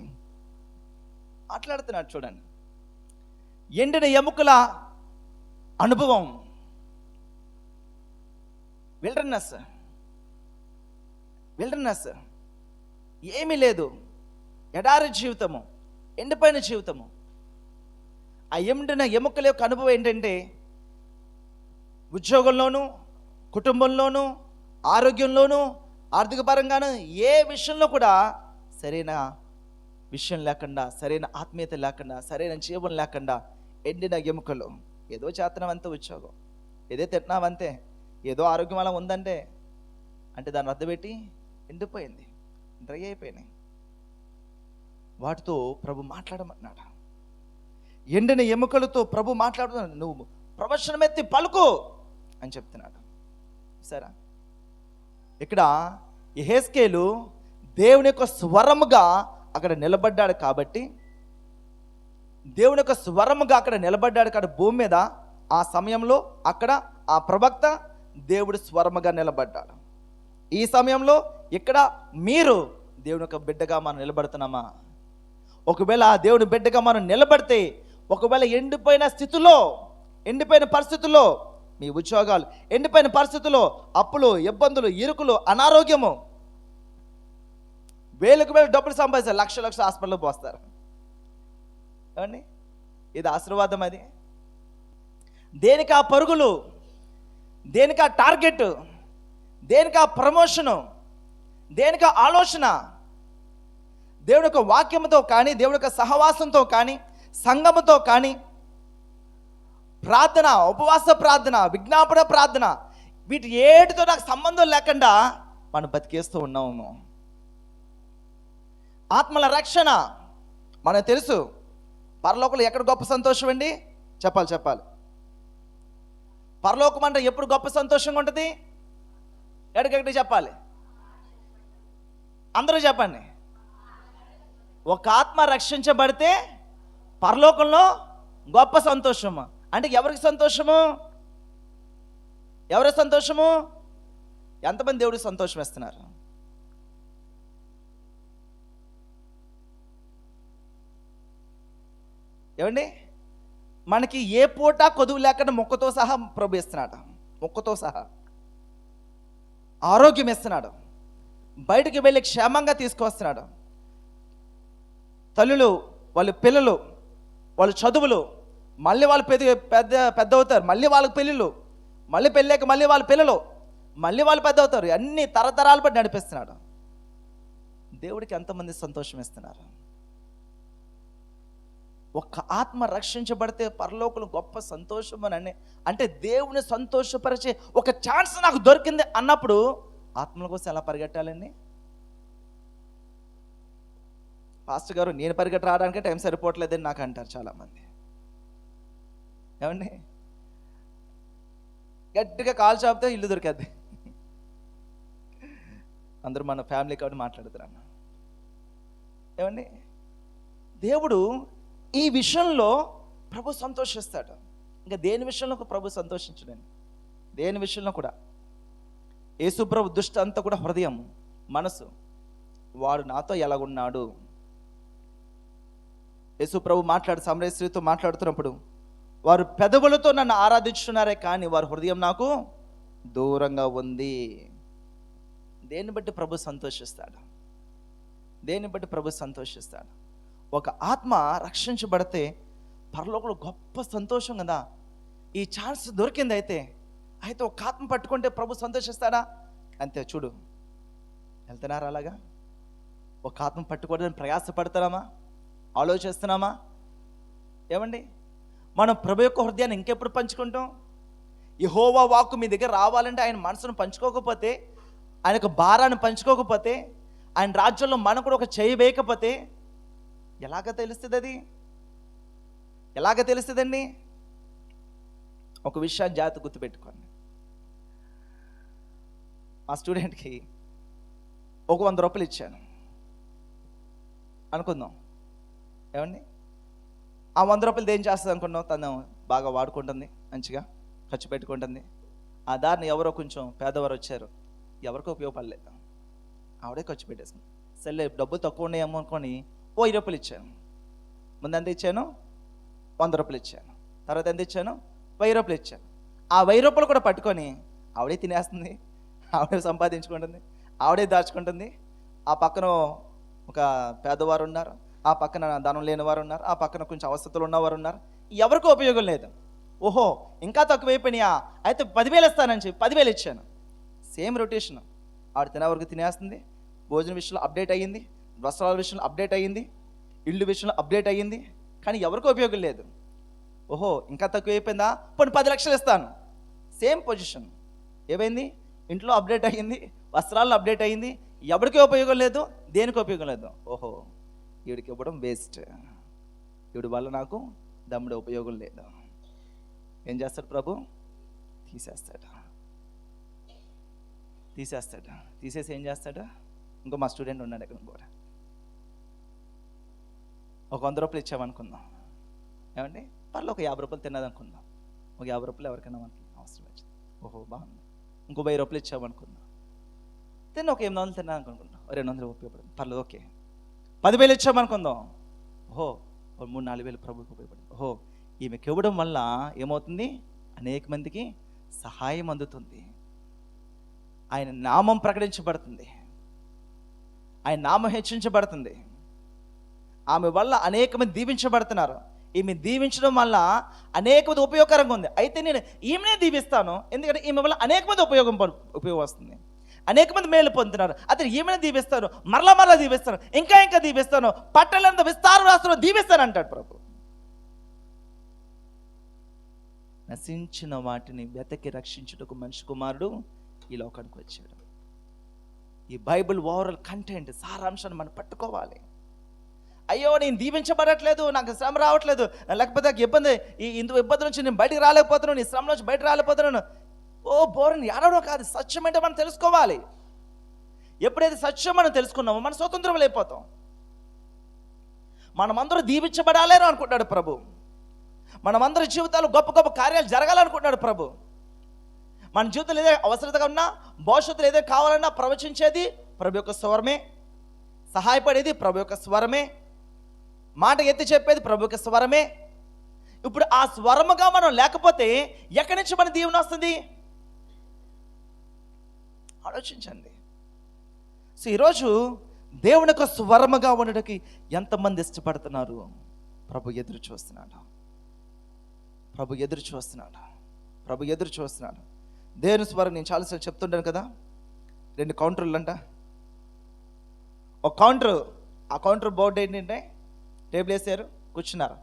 మాట్లాడుతున్నాడు. చూడండి, ఎండిన ఎముకల అనుభవం, విల్డర్నెస్, ఏమీ లేదు, ఎడారి జీవితము, ఎండిపోయిన జీవితము. ఆ ఎండిన ఎముకల యొక్క అనుభవం ఏంటంటే ఉద్యోగంలోనూ, కుటుంబంలోనూ, ఆరోగ్యంలోనూ, ఆర్థిక పరంగానూ ఏ విషయంలో కూడా సరైన విషయం లేకుండా, సరైన ఆత్మీయత లేకుండా, సరైన జీవం లేకుండా ఎండిన ఎముకలు. ఏదో చేతనవంతే ఉద్యోగం, ఏదో తింటున్నావంతే, ఏదో ఆరోగ్యం అలా ఉందంటే దాన్ని అర్థపెట్టి ఎండిపోయింది, డ్రై అయిపోయినాయి. వాటితో ప్రభు మాట్లాడమన్నాడు. ఎండిన ఎముకలతో ప్రభు మాట్లాడుతున్నాడు. నువ్వు ప్రవచనమెత్తి పలుకు అని చెప్తున్నాడు. సరే, ఇక్కడ యెహెజ్కేలు దేవుని యొక్క స్వరముగా అక్కడ నిలబడ్డాడు కాబట్టి, దేవుని యొక్క స్వరముగా అక్కడ నిలబడ్డాడు కాబట్టి భూమి మీద ఆ సమయంలో అక్కడ ఆ ప్రవక్త దేవుడి స్వరముగా నిలబడ్డాడు. ఈ సమయంలో ఇక్కడ మీరు దేవుని యొక్క బిడ్డగా మనం నిలబడుతున్నామా? ఒకవేళ ఆ దేవుని బిడ్డగా మనం నిలబడితే, ఒకవేళ ఎండిపోయిన స్థితిలో, ఎండిపోయిన పరిస్థితుల్లో, మీ ఉద్యోగాలు ఎండిపోయిన పరిస్థితుల్లో, అప్పులు, ఇబ్బందులు, ఇరుకులు, అనారోగ్యము, వేలకు వేలు డబ్బులు సంపాదిస్తారు, లక్ష హాస్పిటల్లో పోస్తారు. ఏమండి, ఇది ఆశీర్వాదం? అది దేనికి ఆ పరుగులు, దేనికి ఆ టార్గెట్, దేనికి ఆ ప్రమోషను, దేనికి ఆ ఆలోచన? దేవుని యొక్క వాక్యంతో కానీ, దేవుని యొక్క సహవాసంతో కానీ, సంఘముతో కానీ, ప్రార్థన, ఉపవాస ప్రార్థన, విజ్ఞాపన ప్రార్థన, వీటి ఏటితో నాకు సంబంధం లేకుండా మనం బతికేస్తూ ఉన్నాము. ఆత్మల రక్షణ మనకు తెలుసు. పరలోకంలో ఎక్కడ గొప్ప సంతోషం అండి? చెప్పాలి. పరలోకం అంటే ఎప్పుడు గొప్ప సంతోషంగా ఉంటుంది? ఎక్కడికెక్కడికి చెప్పాలి? అందరూ చెప్పండి. ఒక ఆత్మ రక్షించబడితే పరలోకంలో గొప్ప సంతోషము. అంటే ఎవరికి సంతోషము? ఎంతమంది దేవుడికి సంతోషం ఇస్తున్నారు? ఏమండి, మనకి ఏ పూట కొదువు లేకుండా మొక్కతో సహా ప్రభు ఇస్తున్నాడు. మొక్కతో సహా ఆరోగ్యం ఇస్తున్నాడు, బయటికి వెళ్ళి క్షేమంగా తీసుకువస్తున్నాడు. తల్లులు వాళ్ళ పిల్లలు, వాళ్ళ చదువులు, మళ్ళీ వాళ్ళు పెద్ద అవుతారు, మళ్ళీ వాళ్ళకి పెళ్ళిళ్ళు, మళ్ళీ పెళ్ళాక మళ్ళీ వాళ్ళ పిల్లలు, మళ్ళీ వాళ్ళు పెద్ద అవుతారు. అన్ని తరతరాలు బట్టి నడిపిస్తున్నాడు. దేవుడికి ఎంతమంది సంతోషం ఇస్తున్నారు? ఒక్క ఆత్మ రక్షించబడితే పరలోకులు గొప్ప సంతోషం అని అంటే దేవుని సంతోషపరిచే ఒక ఛాన్స్ నాకు దొరికింది అన్నప్పుడు ఆత్మల కోసం ఎలా పరిగెట్టాలండి? పాస్టర్ గారు, నేను పరిగెట్టి రావడానికి టైం సరిపోవట్లేదని నాకు అంటారు చాలామంది. ఏమండి, గట్టిగా కాలు చాపితే ఇల్లు దొరికేద్ది. అందరూ మన ఫ్యామిలీ కాబట్టి మాట్లాడుతున్నాను. ఏమండి, దేవుడు ఈ విషయంలో ప్రభు సంతోషిస్తాడు. ఇంకా దేని విషయంలో ప్రభు సంతోషించడండి? దేని విషయంలో కూడా. యేసు ప్రభు దృష్టి అంతా కూడా హృదయం, మనసు. వాడు నాతో ఎలాగున్నాడు? యేసు ప్రభు సమరయ స్త్రీతో మాట్లాడుతున్నప్పుడు, వారు పెదవులతో నన్ను ఆరాధించుతున్నారే కానీ వారి హృదయం నాకు దూరంగా ఉంది. దేన్ని బట్టి ప్రభు సంతోషిస్తాడు? దేన్ని బట్టి ప్రభు సంతోషిస్తాడు? ఒక ఆత్మ రక్షించబడితే పరలోకంలో గొప్ప సంతోషం కదా. ఈ ఛాన్స్ దొరికింది. అయితే ఒక ఆత్మ పట్టుకుంటే ప్రభు సంతోషిస్తాడా? అంతే. చూడు, వెళ్తున్నారా అలాగా? ఒక ఆత్మ పట్టుకోవడానికి ప్రయాసపడుతున్నామా? ఆలోచిస్తున్నామా? ఏమండి, మనం ప్రభు యొక్క హృదయాన్ని ఇంకెప్పుడు పంచుకుంటాం? యెహోవా వాక్కు మీ దగ్గర రావాలంటే ఆయన మనసును పంచుకోకపోతే, ఆయన యొక్క భారాన్ని పంచుకోకపోతే, ఆయన రాజ్యంలో మనం కూడా ఒక చేయి వేయకపోతే ఎలాగ తెలుస్తుంది? అది ఎలాగ తెలుస్తుందండి? ఒక విషయాన్ని జాగ్రత్త గుర్తుపెట్టుకోండి. మా స్టూడెంట్కి ఒక 100 రూపాయలు ఇచ్చాను అనుకుందాం. ఏమండి, ఆ 100 రూపాయలు ఏం చేస్తుంది అనుకున్నాం? తను బాగా వాడుకుంటుంది, మంచిగా ఖర్చు పెట్టుకుంటుంది. ఆ దారిని ఎవరో కొంచెం పేదవారు వచ్చారు, ఎవరికో ఉపయోగపడలేదు, ఆవిడే ఖర్చు పెట్టేసింది. సరే డబ్బులు తక్కువ ఉన్నాయేమో అనుకొని 20 రూపాయలు ఇచ్చాను. ముందు ఎంత ఇచ్చాను? 100 రూపాయలు ఇచ్చాను. తర్వాత ఎంత ఇచ్చాను? 1000 రూపాయలు ఇచ్చాను. ఆ 1000 రూపాయలు కూడా పట్టుకొని ఆవిడే తినేస్తుంది, ఆవిడే సంపాదించుకుంటుంది, ఆవిడే దాచుకుంటుంది. ఆ పక్కన ఒక పేదవారు ఉన్నారు, ఆ పక్కన ధనం లేని వారు ఉన్నారు, ఆ పక్కన కొంచెం అవస్థలు ఉన్నవారు ఉన్నారు. ఎవరికీ ఉపయోగం లేదు. ఓహో, ఇంకా తక్కువైపోయినాయా? అయితే 10,000 ఇస్తానని చెప్పి 10,000 ఇచ్చాను. Same rotation. ఆవిడ తినే వరకు తినేస్తుంది, భోజనం విషయంలో అప్డేట్ అయ్యింది, వస్త్రాల విషయంలో అప్డేట్ అయ్యింది, ఇల్లు విషయంలో అప్డేట్ అయ్యింది. కానీ ఎవరికీ ఉపయోగం లేదు. ఓహో, ఇంకా తక్కువ అయిపోయిందా? పోనీ 10 లక్షలు ఇస్తాను. Same position. ఏమైంది? ఇంట్లో అప్డేట్ అయ్యింది, వస్త్రాల్లో అప్డేట్ అయ్యింది, ఎవరికీ ఉపయోగం లేదు, దేనికి ఉపయోగం లేదు. ఓహో, ఈవిడికి ఇవ్వడం వేస్ట్, ఈవిడి వల్ల నాకు దమ్ముడు ఉపయోగం లేదు. ఏం చేస్తాడు ప్రభు? తీసేస్తాడు. తీసేసి ఏం చేస్తాడు? ఇంకో మా స్టూడెంట్ ఉన్నాడు ఇక్కడ కూడా. ఒక 100 రూపాయలు ఇచ్చామనుకుందాం. ఏమండి, వాళ్ళు ఒక 50 రూపాయలు తిన్నది అనుకుందాం. ఒక 50 రూపాయలు ఎవరికైనా మనకి అవసరం వచ్చింది. ఓహో, బాగుంది. ఇంకో 1000 రూపాయలు ఇచ్చామనుకుందాం. ఒక 800 తిన్నాను అనుకుందాం. 200 ఉపయోగపడుతుంది, పర్లేదు. ఓకే, 10,000 ఇచ్చామనుకుందాం. ఓహో, 3-4 వేలు ప్రభుకి ఉపయోగపడుతుంది. ఓహో, ఈమెకి ఇవ్వడం వల్ల ఏమవుతుంది? అనేక మందికి సహాయం అందుతుంది, ఆయన నామం ప్రకటించబడుతుంది, ఆయన నామం హెచ్చించబడుతుంది, ఆమె వల్ల అనేక మంది దీవించబడుతున్నారు. ఈమె దీవించడం వల్ల అనేక మంది ఉపయోగకరంగా ఉంది. అయితే నేను ఈమెనే దీవిస్తాను, ఎందుకంటే ఈమె వల్ల అనేక మంది ఉపయోగం వస్తుంది, అనేక మంది మేలు పొందుతున్నారు. అతను ఈమెను దీవిస్తాను, మరలా దీవిస్తాను, ఇంకా దీవిస్తాను, పట్టణంత విస్తార రాష్ట్రంలో దీవిస్తాను అంటాడు ప్రభు. నశించిన వాటిని వెతకి రక్షించుటకు మనిషి కుమారుడు ఈ లోకానికి వచ్చాడు. ఈ బైబిల్ ఓవరాల్ కంటెంట్, సారాంశాన్ని మనం పట్టుకోవాలి. అయ్యో, నేను దీవించబడట్లేదు, నాకు శ్రమ రావట్లేదు, లేకపోతే నాకు ఇబ్బంది, ఇబ్బంది నుంచి నేను బయటికి రాలేకపోతున్నాను, నీ శ్రమ నుంచి బయట రాలేకపోతున్నాను. ఓ బోరని ఏడవడం కాదు. సత్యం అంటే మనం తెలుసుకోవాలి. ఎప్పుడైతే సత్యం మనం తెలుసుకున్నామో మనం స్వతంత్రం అయిపోతాం. మనమందరూ దీవించబడాలని అనుకుంటున్నాడు ప్రభు. మనమందరి జీవితాలు గొప్ప గొప్ప కార్యాలు జరగాలనుకుంటున్నాడు ప్రభు. మన జీవితంలో ఏదైనా అవసరతగా ఉన్నా, భవిష్యత్తులో ఏదైనా కావాలన్నా ప్రవచించేది ప్రభు యొక్క స్వరమే, సహాయపడేది ప్రభు యొక్క స్వరమే, మాట ఎత్తి చెప్పేది ప్రభు యొక్క స్వరమే. ఇప్పుడు ఆ స్వరముగా మనం లేకపోతే ఎక్కడి నుంచి మన దీవెన వస్తుంది? ఆలోచించండి. సో ఈరోజు దేవుని యొక్క స్వరముగా ఉండడానికి ఎంతమంది ఇష్టపడుతున్నారు? ప్రభు ఎదురు చూస్తున్నాడు. ప్రభు ఎదురు చూస్తున్నాడు. ప్రభు ఎదురు చూస్తున్నాడు. దేవుని స్వరం నేను చాలాసార్లు చెప్తుంటాను కదా, 2 కౌంటర్లు అంట. ఒక కౌంటర్, ఆ కౌంటర్ బోర్డు ఏంటంటే టేబుల్ వేసారు, కూర్చున్నారు.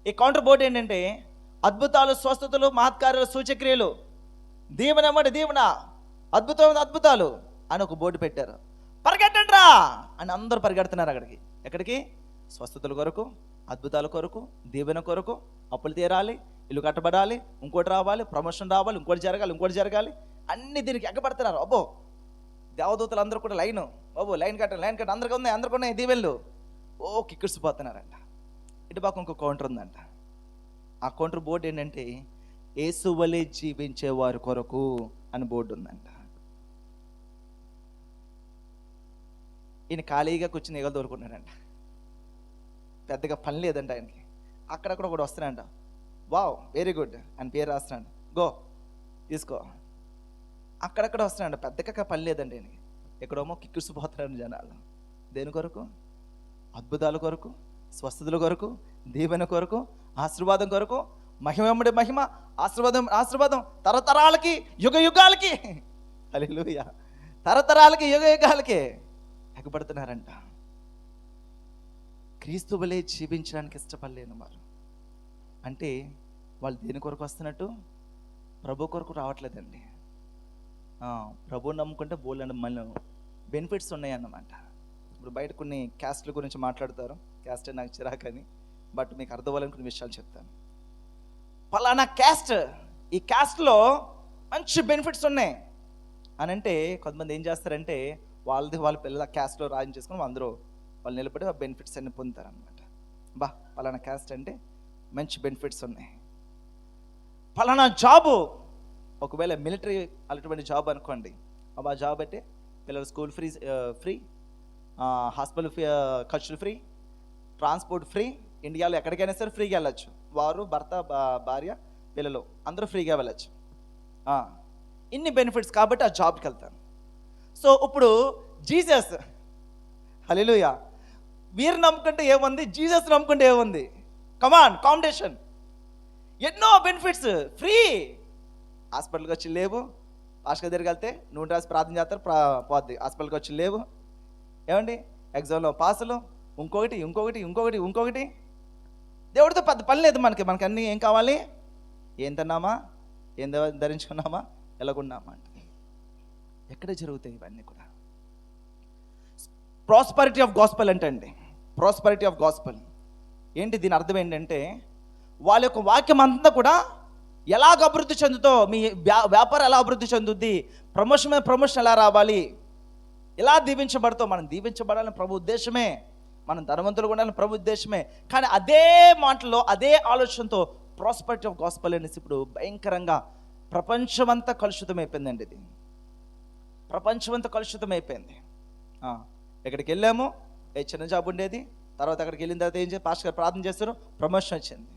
ఈ కౌంటర్ బోర్డు ఏంటంటే అద్భుతాలు, స్వస్థతలు, మహత్కార్యాలు, సూచక్రియలు, దీవెన అమ్మడి దీవెన, అద్భుతం అద్భుతాలు అని ఒక బోర్డు పెట్టారు. పరిగెట్టండి రా అని అందరూ పరిగెడుతున్నారు అక్కడికి. ఎక్కడికి? స్వస్థతల కొరకు, అద్భుతాల కొరకు, దీవెన కొరకు. అప్పులు తీరాలి, ఇల్లు కట్టబడాలి, ఇంకోటి రావాలి, ప్రమోషన్ రావాలి, ఇంకోటి జరగాలి అన్ని దీనికి ఎగ్గబడుతున్నారు. అబ్బో దేవదూతలు అందరూ కూడా బాబు లైన్ కట్టండి అందరికీ ఉన్నాయి దీవెనలు. కిక్కిడిసిపోతున్నారంట. ఇటు పక్క ఇంకో కౌంటర్ ఉందంట. ఆ కౌంటర్ బోర్డు ఏంటంటే యేసు వలె జీవించే వారి కొరకు అని బోర్డు ఉందంట. ఈయన ఖాళీగా కూర్చుని ఈగలు దొరుకుతున్నాడంట. పెద్దగా పని లేదంట ఆయనకి. అక్కడక్కడ కూడా వస్తున్నాడంట. వావ్ వెరీ గుడ్ అని పేరు రాస్తున్నాడు. గో తీసుకో. అక్కడక్కడ వస్తున్నాడు. పెద్దగా పని లేదండి ఆయనకి. ఎక్కడేమో కిక్కిసిపోతున్నాడు జనాలు. దేని కొరకు? అద్భుతాల కొరకు, స్వస్థతల కొరకు, దీవెన కొరకు, ఆశీర్వాదం కొరకు. మహిమమ్మడి మహిమ, ఆశీర్వాదం తరతరాలకి, యుగాలకి. హల్లెలూయా. తరతరాలకి, యుగాలకి ఎగబడుతున్నారంట. క్రీస్తు వలె జీవించడానికి ఇష్టపడలేని వారు అంటే వాళ్ళు దేని కొరకు వస్తున్నట్టు? ప్రభు కొరకు రావట్లేదండి. ప్రభువుని నమ్ముకుంటే బోల్డ్ మళ్ళీ బెనిఫిట్స్ ఉన్నాయన్నమాట. ఇప్పుడు బయట కొన్ని క్యాస్ట్ల గురించి మాట్లాడతారు. క్యాస్ట్ నాకు చిరాకని, బట్ మీకు అర్థం అవ్వాలని కొన్ని విషయాలు చెప్తాను. పలానా క్యాస్ట్, ఈ క్యాస్ట్లో మంచి బెనిఫిట్స్ ఉన్నాయి అని అంటే కొంతమంది ఏం చేస్తారంటే వాళ్ళ పిల్లల క్యాస్ట్లో రాజు చేసుకుని అందరూ వాళ్ళు నిలబడి ఆ బెనిఫిట్స్ అన్ని పొందుతారనమాట. పలానా క్యాస్ట్ అంటే మంచి బెనిఫిట్స్ ఉన్నాయి. పలానా జాబు, ఒకవేళ మిలిటరీ అటువంటి జాబ్ అనుకోండి, ఆ జాబ్ అంటే పిల్లల స్కూల్ ఫ్రీ, హాస్పిటల్ ఖర్చులు ఫ్రీ, ట్రాన్స్పోర్ట్ ఫ్రీ, ఇండియాలో ఎక్కడికైనా సరే ఫ్రీగా వెళ్ళచ్చు. వారు, భర్త, భార్య, పిల్లలు అందరూ ఫ్రీగా వెళ్ళచ్చు. ఇన్ని బెనిఫిట్స్ కాబట్టి ఆ జాబ్కి వెళ్తాను. సో ఇప్పుడు జీసస్, హల్లెలూయా, వీరు నమ్ముకుంటే ఏముంది, జీసస్ నమ్ముకుంటే ఏముంది? కమాన్ కాంపిటీషన్. ఎన్నో బెనిఫిట్స్ ఫ్రీ. హాస్పిటల్కి వచ్చి లేవు, హాస్పిటల్ దగ్గరికి వెళ్తే నూనె రాసి ప్రార్థన చేస్తారు, పోద్ది. హాస్పిటల్కి వచ్చి లేవు ఏమండి, ఎగ్జామ్లో పాసులు, ఇంకొకటి. దేవుడితో పెద్ద పని లేదు మనకి అన్నీ ఏం కావాలి? ఏం తిన్నామా, ఏం ధరించుకున్నామా, ఎలాగున్నామా అంటే ఎక్కడ జరుగుతాయి ఇవన్నీ కూడా? ప్రాస్పరిటీ ఆఫ్ గాస్పెల్ అంటే అండి, ప్రాస్పరిటీ ఆఫ్ గాస్పెల్ ఏంటి? దీని అర్థం ఏంటంటే వాళ్ళ యొక్క వాక్యం అంతా కూడా ఎలాగ అభివృద్ధి చెందుతో, మీ వ్యాపారం ఎలా అభివృద్ధి చెందుద్ది, ప్రమోషన్ ఎలా రావాలి, ఎలా దీవించబడతావు. మనం దీవించబడాలని ప్రభు ఉద్దేశమే, మనం ధనవంతులు ఉండాలని ప్రభు ఉద్దేశమే. కానీ అదే మాటలో, అదే ఆలోచనతో ప్రాస్పరిటీ ఆఫ్ గాస్పెల్ అనేసి ఇప్పుడు భయంకరంగా ప్రపంచమంతా కలుషితమైపోయిందండి. ఇది ప్రపంచమంతా కలుషితమైపోయింది. ఎక్కడికి వెళ్ళాము, చిన్న జాబ్ ఉండేది, తర్వాత అక్కడికి వెళ్ళిన తర్వాత ఏం చేసి పాస్టర్ గారు ప్రార్థన చేస్తారు, ప్రమోషన్ వచ్చింది.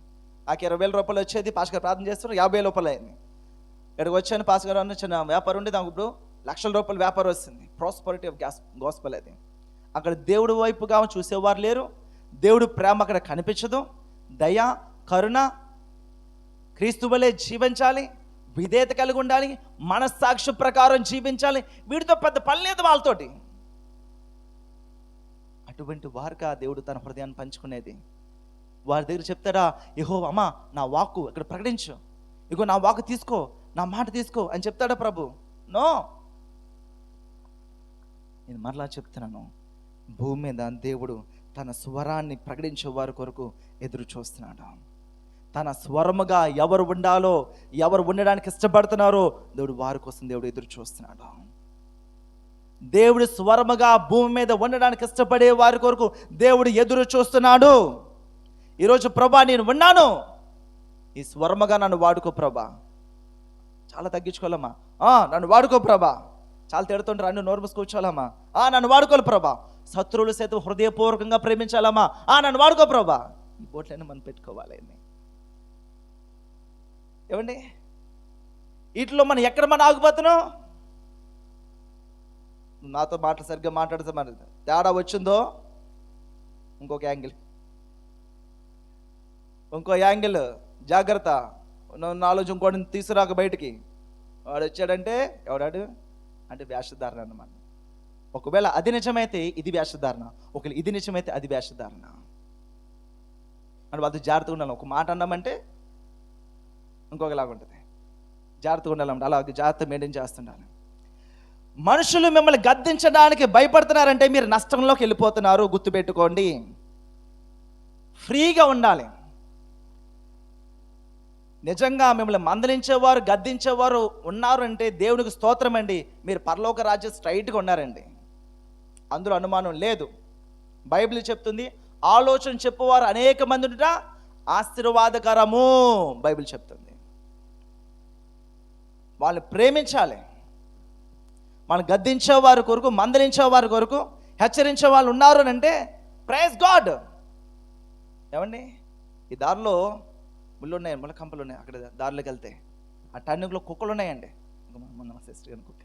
నాకు 20,000 రూపాయలు వచ్చేది, పాస్టర్ గారు ప్రార్థన చేస్తారు, 50,000 రూపాయలు అయింది. ఇక్కడికి వచ్చాను, పాస్టర్ గారు అన్న చిన్న వ్యాపారం ఉండేది, నాకు ఇప్పుడు లక్షల రూపాయల వ్యాపారం వస్తుంది. ప్రాస్పరిటీ ఆఫ్ గాస్పెల్ అది. అక్కడ దేవుడి వైపుగా చూసేవారు లేరు, దేవుడి ప్రేమ అక్కడ కనిపించదు. దయ, కరుణ, క్రీస్తు వలె జీవించాలి, విధేయత కలిగి ఉండాలి, మనస్సాక్షి ప్రకారం జీవించాలి. వీటితో పెద్ద పని లేదు వాళ్ళతోటి. అటువంటి వారుగా దేవుడు తన హృదయాన్ని పంచుకునేది. వారి దగ్గర చెప్తాడా, యెహోవా అమ్మా నా వాక్కు ఇక్కడ ప్రకటించు, ఇగో నా వాక్కు తీసుకో, నా మాట తీసుకో అని చెప్తాడా ప్రభు? నో. నేను మరలా చెప్తున్నాను, భూమి మీద దేవుడు తన స్వరాన్ని ప్రకటించే వారి కొరకు ఎదురు చూస్తున్నాడు. తన స్వరముగా ఎవరు ఉండాలో, ఎవరు ఉండడానికి ఇష్టపడుతున్నారో దేవుడు వారి కోసం దేవుడు ఎదురు చూస్తున్నాడు. దేవుడు స్వరముగా భూమి మీద ఉండడానికి ఇష్టపడే వారి కొరకు దేవుడు ఎదురు చూస్తున్నాడు. ఈరోజు ప్రభా నేను ఉన్నాను, ఈ స్వరముగా నన్ను వాడుకో ప్రభా. చాలా తగ్గించుకోవాలమ్మా, నన్ను వాడుకో ప్రభా. చాలా తిడుతుంటారు, అన్ను నోరు మూసి కూర్చోవాలమ్మా, నన్ను వాడుకోవాలి ప్రభా. శత్రువులు సైతం హృదయపూర్వకంగా ప్రేమించాలమ్మా, నన్ను వాడుకో ప్రభా. ఈ బోట్లన్నీ మనం పెట్టుకోవాలి. ఏమండి, వీటిలో మనం ఎక్కడ మనం ఆగిపోతున్నాం? నాతో మాటలు సరిగ్గా మాట్లాడితే మరి తేడా వచ్చిందో ఇంకొక యాంగిల్, జాగ్రత్త. నాలుగు ఇంకోటి తీసుకురాక బయటికి. వాడు వచ్చాడంటే ఎవడాడు అంటే వేషధారణ అన్నమాట. ఒకవేళ అది నిజమైతే ఇది వేషధారణ, ఒకవేళ ఇది నిజమైతే అది వేషధారణ అని వాళ్ళతో జాగ్రత్తగా ఉండాలి. ఒక మాట అన్నామంటే ఇంకొకలాగా ఉంటుంది. జాగ్రత్తగా ఉండాలంటే అలా జాగ్రత్త మెయింటైన్ చేస్తుండాలి. మనుషులు మిమ్మల్ని గద్దించడానికి భయపడుతున్నారంటే మీరు నష్టంలోకి వెళ్ళిపోతున్నారు. గుర్తుపెట్టుకోండి. ఫ్రీగా ఉండాలి. నిజంగా మిమ్మల్ని మందలించేవారు, గద్దించేవారు ఉన్నారు అంటే దేవునికి స్తోత్రం అండి. మీరు పరలోక రాజ్యం స్ట్రైట్గా ఉన్నారండి, అందులో అనుమానం లేదు. బైబిల్ చెప్తుంది, ఆలోచన చెప్పువారు అనేక మంది ఉండుట ఆశీర్వాదకరము. బైబిల్ చెప్తుంది. వాళ్ళని ప్రేమించాలి. వాళ్ళని గద్దించేవారి కొరకు, మందలించేవారి కొరకు, హెచ్చరించే వాళ్ళు ఉన్నారు అని అంటే ప్రైజ్ గాడ్. ఏమండి, ఈ దారిలో ముళ్ళు ఉన్నాయి, ముళ్ళ కంపలు ఉన్నాయి. అక్కడ దారిలోకి వెళ్తే ఆ టర్నింగ్లో కుక్కలు ఉన్నాయండి. మొన్న సిస్టర్ గారి కుక్క,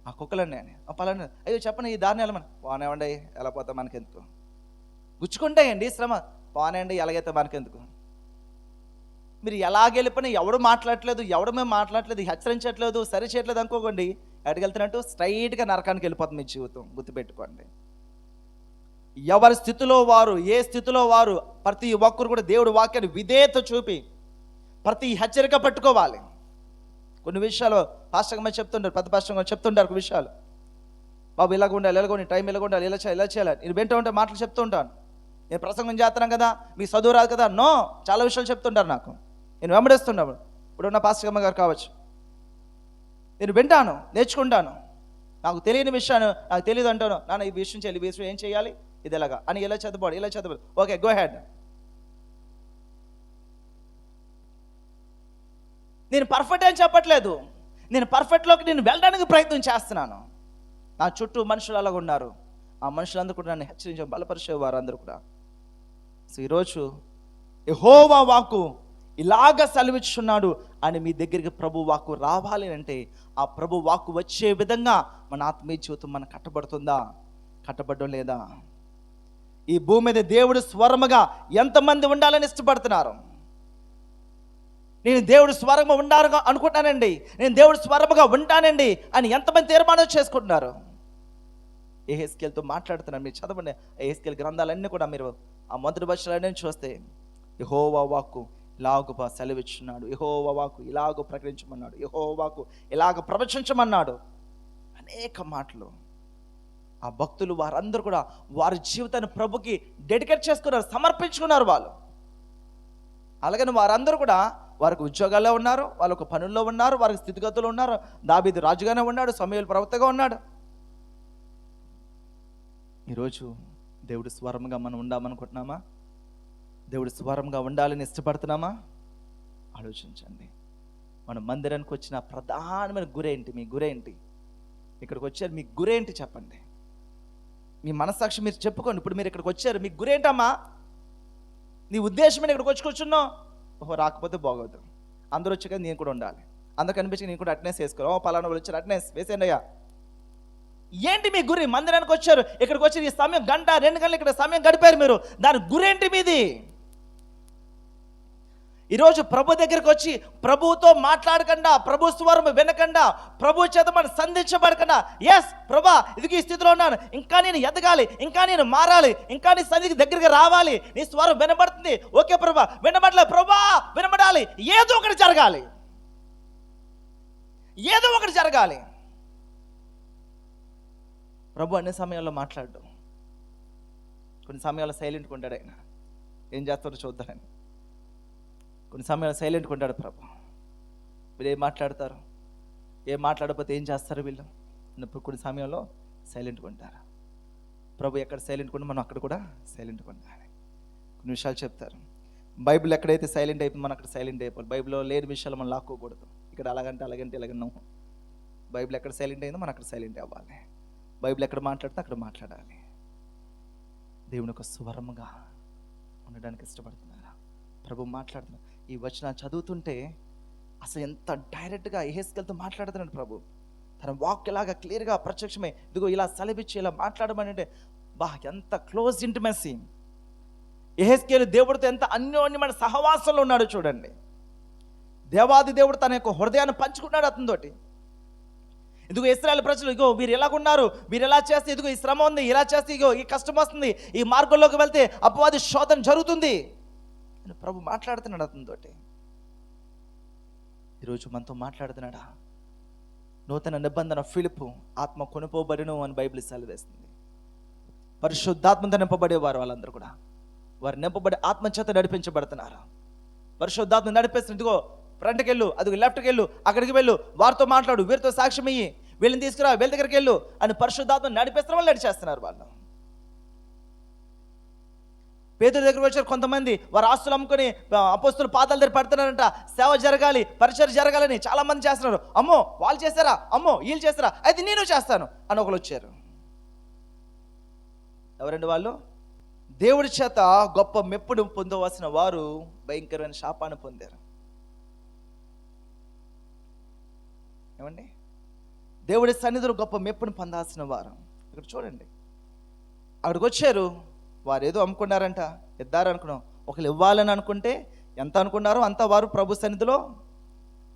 ఆ కుక్కలు ఉన్నాయండి. పలానా అయ్యో చెప్పండి ఈ దారిని వెళ్ళమని. పోనేవండి, ఎలా పోతా మనకెందుకు. గుచ్చుకుంటాయండి శ్రమ. పోనేయండి, ఎలాగైతే మనకెందుకు. మీరు ఎలాగెళ్ళిపోయినా ఎవడు మాట్లాడట్లేదు, ఎవడు మేము మాట్లాడట్లేదు, హెచ్చరించట్లేదు, సరి చేయట్లేదు అనుకోకండి, ఎక్కడికెళ్తున్నట్టు స్ట్రైట్గా నరకానికి వెళ్ళిపోతుంది మీ జీవితం. గుర్తుపెట్టుకోండి. ఎవరి స్థితిలో వారు, ఏ స్థితిలో వారు, ప్రతి ఒక్కరు కూడా దేవుడి వాక్యాన్ని విధేయత చూపి ప్రతి హెచ్చరిక పట్టుకోవాలి. కొన్ని విషయాలు పాస్టర్గా చెప్తుంటారు, పెద్ద పాస్టర్గా చెప్తుంటారు కొన్ని విషయాలు. బాబు ఇలాగ ఉండాలి, ఎలాగ టైం ఇలాగ ఉండాలి, ఇలా చేయాలి, ఇలా చేయాలి. నేను వెంట ఉంటే మాటలు చెప్తూ ఉంటాను. నేను ప్రసంగం చేస్తున్నాను కదా, మీకు చదువు రాదు కదా, నో, చాలా విషయాలు చెప్తుంటారు నాకు. నేను వెంబడిస్తున్నాను. ఇప్పుడున్న పాస్టర్ గారు కావచ్చు, నేను వింటాను, నేర్చుకుంటాను. నాకు తెలియని విషయాన్ని నాకు తెలియదు అంటాను. నాన్న ఈ విషయం చేయాలి, ఈ విషయం ఏం చేయాలి, ఇది ఎలాగా అని ఇలా చదువుకోడు, ఇలా చదువుకోడు. Okay, go head. నేను పర్ఫెక్ట్ అని చెప్పట్లేదు, నేను పర్ఫెక్ట్లోకి నేను వెళ్ళడానికి ప్రయత్నం చేస్తున్నాను. నా చుట్టూ మనుషులు అలాగ ఉన్నారు. ఆ మనుషులందరూ కూడా నన్ను హెచ్చరించే, బలపరిచేవారు అందరూ కూడా. సో ఈరోజు యెహోవా వాక్కు ఇలాగ సెలవిచ్చున్నాడు అని మీ దగ్గరికి ప్రభు వాక్కు రావాలి అంటే ఆ ప్రభు వాక్కు వచ్చే విధంగా మన ఆత్మీయ జీవితం మన కట్టబడుతుందా, కట్టబడడం లేదా? ఈ భూమి మీద దేవుడు స్వరముగా ఎంతమంది ఉండాలని ఇష్టపడుతున్నారు? నేను దేవుడు స్వరముగా ఉండాలి అనుకుంటానండి, నేను దేవుడు స్వరముగా ఉంటానండి అని ఎంతమంది తీర్మానం చేసుకుంటున్నారు? యెహెజ్కేలుతో మాట్లాడుతున్నాను. మీరు చదవండి యెహెజ్కేలు గ్రంథాలన్నీ కూడా. మీరు ఆ మొదటి వచనాలన్నీ చూస్తే యెహోవా వాక్కు ఇలాగ సెలవిచ్చున్నాడు, యెహోవా వాక్కు ఇలాగ ప్రకటించమన్నాడు, యెహోవా వాక్కు ఇలాగ ప్రవచించమన్నాడు. అనేక మాటలు. ఆ భక్తులు వారందరూ కూడా వారి జీవితాన్ని ప్రభుకి డెడికేట్ చేసుకున్నారు, సమర్పించుకున్నారు వాళ్ళు. అలాగని వారందరూ కూడా వారికి ఉద్యోగాల్లో ఉన్నారు, వాళ్ళకు పనుల్లో ఉన్నారు, వారికి స్థితిగతులు ఉన్నారు. దావీదు రాజుగానే ఉన్నాడు, సమూయేలు ప్రవక్తగా ఉన్నాడు. ఈరోజు దేవుడి స్వరంగా మనం ఉండామనుకుంటున్నామా? దేవుడి స్వరంగా ఉండాలని ఇష్టపడుతున్నామా? ఆలోచించండి. మన మందిరానికి వచ్చిన ప్రధానమైన గురేంటి? మీ గురేంటి? ఇక్కడికి వచ్చారు, మీ గురేంటి చెప్పండి. మీ మనస్సాక్షి మీరు చెప్పుకోండి. ఇప్పుడు మీరు ఇక్కడికి వచ్చారు, మీ గురేంటమ్మా? నీ ఉద్దేశమే ఇక్కడికి వచ్చి కూర్చున్నావు. ఓహో, రాకపోతే బాగోదు, అందరూ వచ్చి కదా నేను కూడా ఉండాలి, అందరూ కనిపించి నేను కూడా అటెండెన్స్ వేసుకోరు. పలానా వాళ్ళు వచ్చారు, అటెండెన్స్ వేసేయండి అయ్యా. ఏంటి మీ గురి? మందిరానికి వచ్చారు, ఇక్కడికి వచ్చి ఈ సమయం గంట 2 గంటలు ఇక్కడ సమయం గడిపారు మీరు, దాని గురేంటి మీది? ఈరోజు ప్రభు దగ్గరికి వచ్చి ప్రభువుతో మాట్లాడకుండా, ప్రభు స్వరం వినకుండా, ప్రభు చేత మనం సంధించబడకుండా, ఎస్ ప్రభా ఇది ఈ స్థితిలో ఉన్నాను, ఇంకా నేను ఎదగాలి, ఇంకా నేను మారాలి, ఇంకా నీ సన్నిధికి దగ్గరికి రావాలి, నీ స్వరం వినబడుతుంది, ఓకే ప్రభా వినబడలేదు, ప్రభా వినబడాలి, ఏదో ఒకటి జరగాలి, ఏదో ఒకటి జరగాలి. ప్రభు అన్ని సమయాల్లో మాట్లాడడం, కొన్ని సమయాల్లో సైలెంట్గా ఉంటాడు. ఆయన ఏం చేస్తాడో చూద్దామని. కొన్ని సమయాలు సైలెంట్గా ఉంటాడు ప్రభు. వీళ్ళు ఏం మాట్లాడతారు, ఏం మాట్లాడకపోతే ఏం చేస్తారు వీళ్ళు అన్నప్పుడు కొన్ని సమయంలో సైలెంట్గా ఉంటారు. ప్రభు ఎక్కడ సైలెంట్గా ఉంటే మనం అక్కడ కూడా సైలెంట్గా ఉండాలి. కొన్ని విషయాలు చెప్తారు. బైబిల్ ఎక్కడైతే సైలెంట్ అయిపోయి మనం అక్కడ సైలెంట్ అయిపోవాలి. బైబిల్లో లేని విషయాలు మనం లాక్కోకూడదు. ఇక్కడ అలాగంటే ఇలాగన్నాం. బైబిల్ ఎక్కడ సైలెంట్ అయిందో మనం అక్కడ సైలెంట్ అవ్వాలి. బైబిల్ ఎక్కడ మాట్లాడితే అక్కడ మాట్లాడాలి. దేవుని యొక్క స్వరముగా ఉండడానికి ఇష్టపడుతున్నారా? ప్రభు మాట్లాడుతున్నారు. ఈ వచనం చదువుతుంటే అసలు ఎంత డైరెక్ట్గా యెహెజ్కేలుతో మాట్లాడుతున్నాడు ప్రభు. తన వాక్యలాగా క్లియర్గా ప్రత్యక్షమై ఇదిగో ఇలా సెలవిచ్చి ఇలా మాట్లాడమని అంటే ఎంత క్లోజ్ ఇంటిమెసీ. యెహెజ్కేలు దేవుడితో ఎంత అన్యోన్యమైన సహవాసంలో ఉన్నాడు చూడండి. దేవాది దేవుడు తన యొక్క హృదయాన్ని పంచుకున్నాడు అతనితోటి. ఇదిగో ఇశ్రాయేలు ప్రజలు, ఇగో వీరు ఎలాగున్నారు, వీరు ఎలా చేస్తే ఇదిగో ఈ శ్రమ ఉంది, ఇలా చేస్తే ఇగో ఈ కష్టం వస్తుంది, ఈ మార్గంలోకి వెళ్తే అపవాది శోధన జరుగుతుంది అని ప్రభు మాట్లాడుతున్నాడు అతనితోటి. ఈరోజు మనతో మాట్లాడుతున్నాడా? నూతన నిబంధన ఫిలిప్పు ఆత్మ కొనుపోబడిను అని బైబిల్ సెలవేస్తుంది. పరిశుద్ధాత్మతో నింపబడేవారు వాళ్ళందరూ కూడా, వారు నింపబడి ఆత్మచేత నడిపించబడుతున్నారు. పరిశుద్ధాత్మ నడిపిస్తుంది. ఇదిగో ఫ్రంట్కి వెళ్ళు, అదిగో లెఫ్ట్కి వెళ్ళు, అక్కడికి వెళ్ళు, వారితో మాట్లాడు, వీరితో సాక్ష్యం ఇయ్యి, వీళ్ళని తీసుకురా, వీళ్ళ దగ్గరికి వెళ్ళు అని పరిశుద్ధాత్మ నడిపిస్తున్న వాళ్ళు నడిచేస్తున్నారు. వాళ్ళు పేదల దగ్గర వచ్చారు కొంతమంది, వారు ఆస్తులు అమ్ముకొని అపోస్తుల పాదాల దగ్గర పడుతున్నారంట. సేవ జరగాలి, పరిచయం జరగాలని చాలా మంది చేస్తున్నారు. అమ్మో వాళ్ళు చేస్తారా, అమ్మో వీళ్ళు చేస్తారా, అయితే నేను చేస్తాను అని ఒకరు వచ్చారు. ఎవరండి వాళ్ళు? దేవుడి చేత గొప్ప మెప్పును పొందవలసిన వారు భయంకరమైన శాపాన్ని పొందారు. ఏమండి? దేవుడి సన్నిధిలో గొప్ప మెప్పును పొందాల్సిన వారు ఇక్కడ చూడండి. అక్కడికి వచ్చారు, వారు ఏదో అమ్ముకున్నారంట, ఇద్దారు అనుకున్నాం. ఒకళ్ళు ఇవ్వాలని అనుకుంటే ఎంత అనుకున్నారో అంత వారు ప్రభు సన్నిధిలో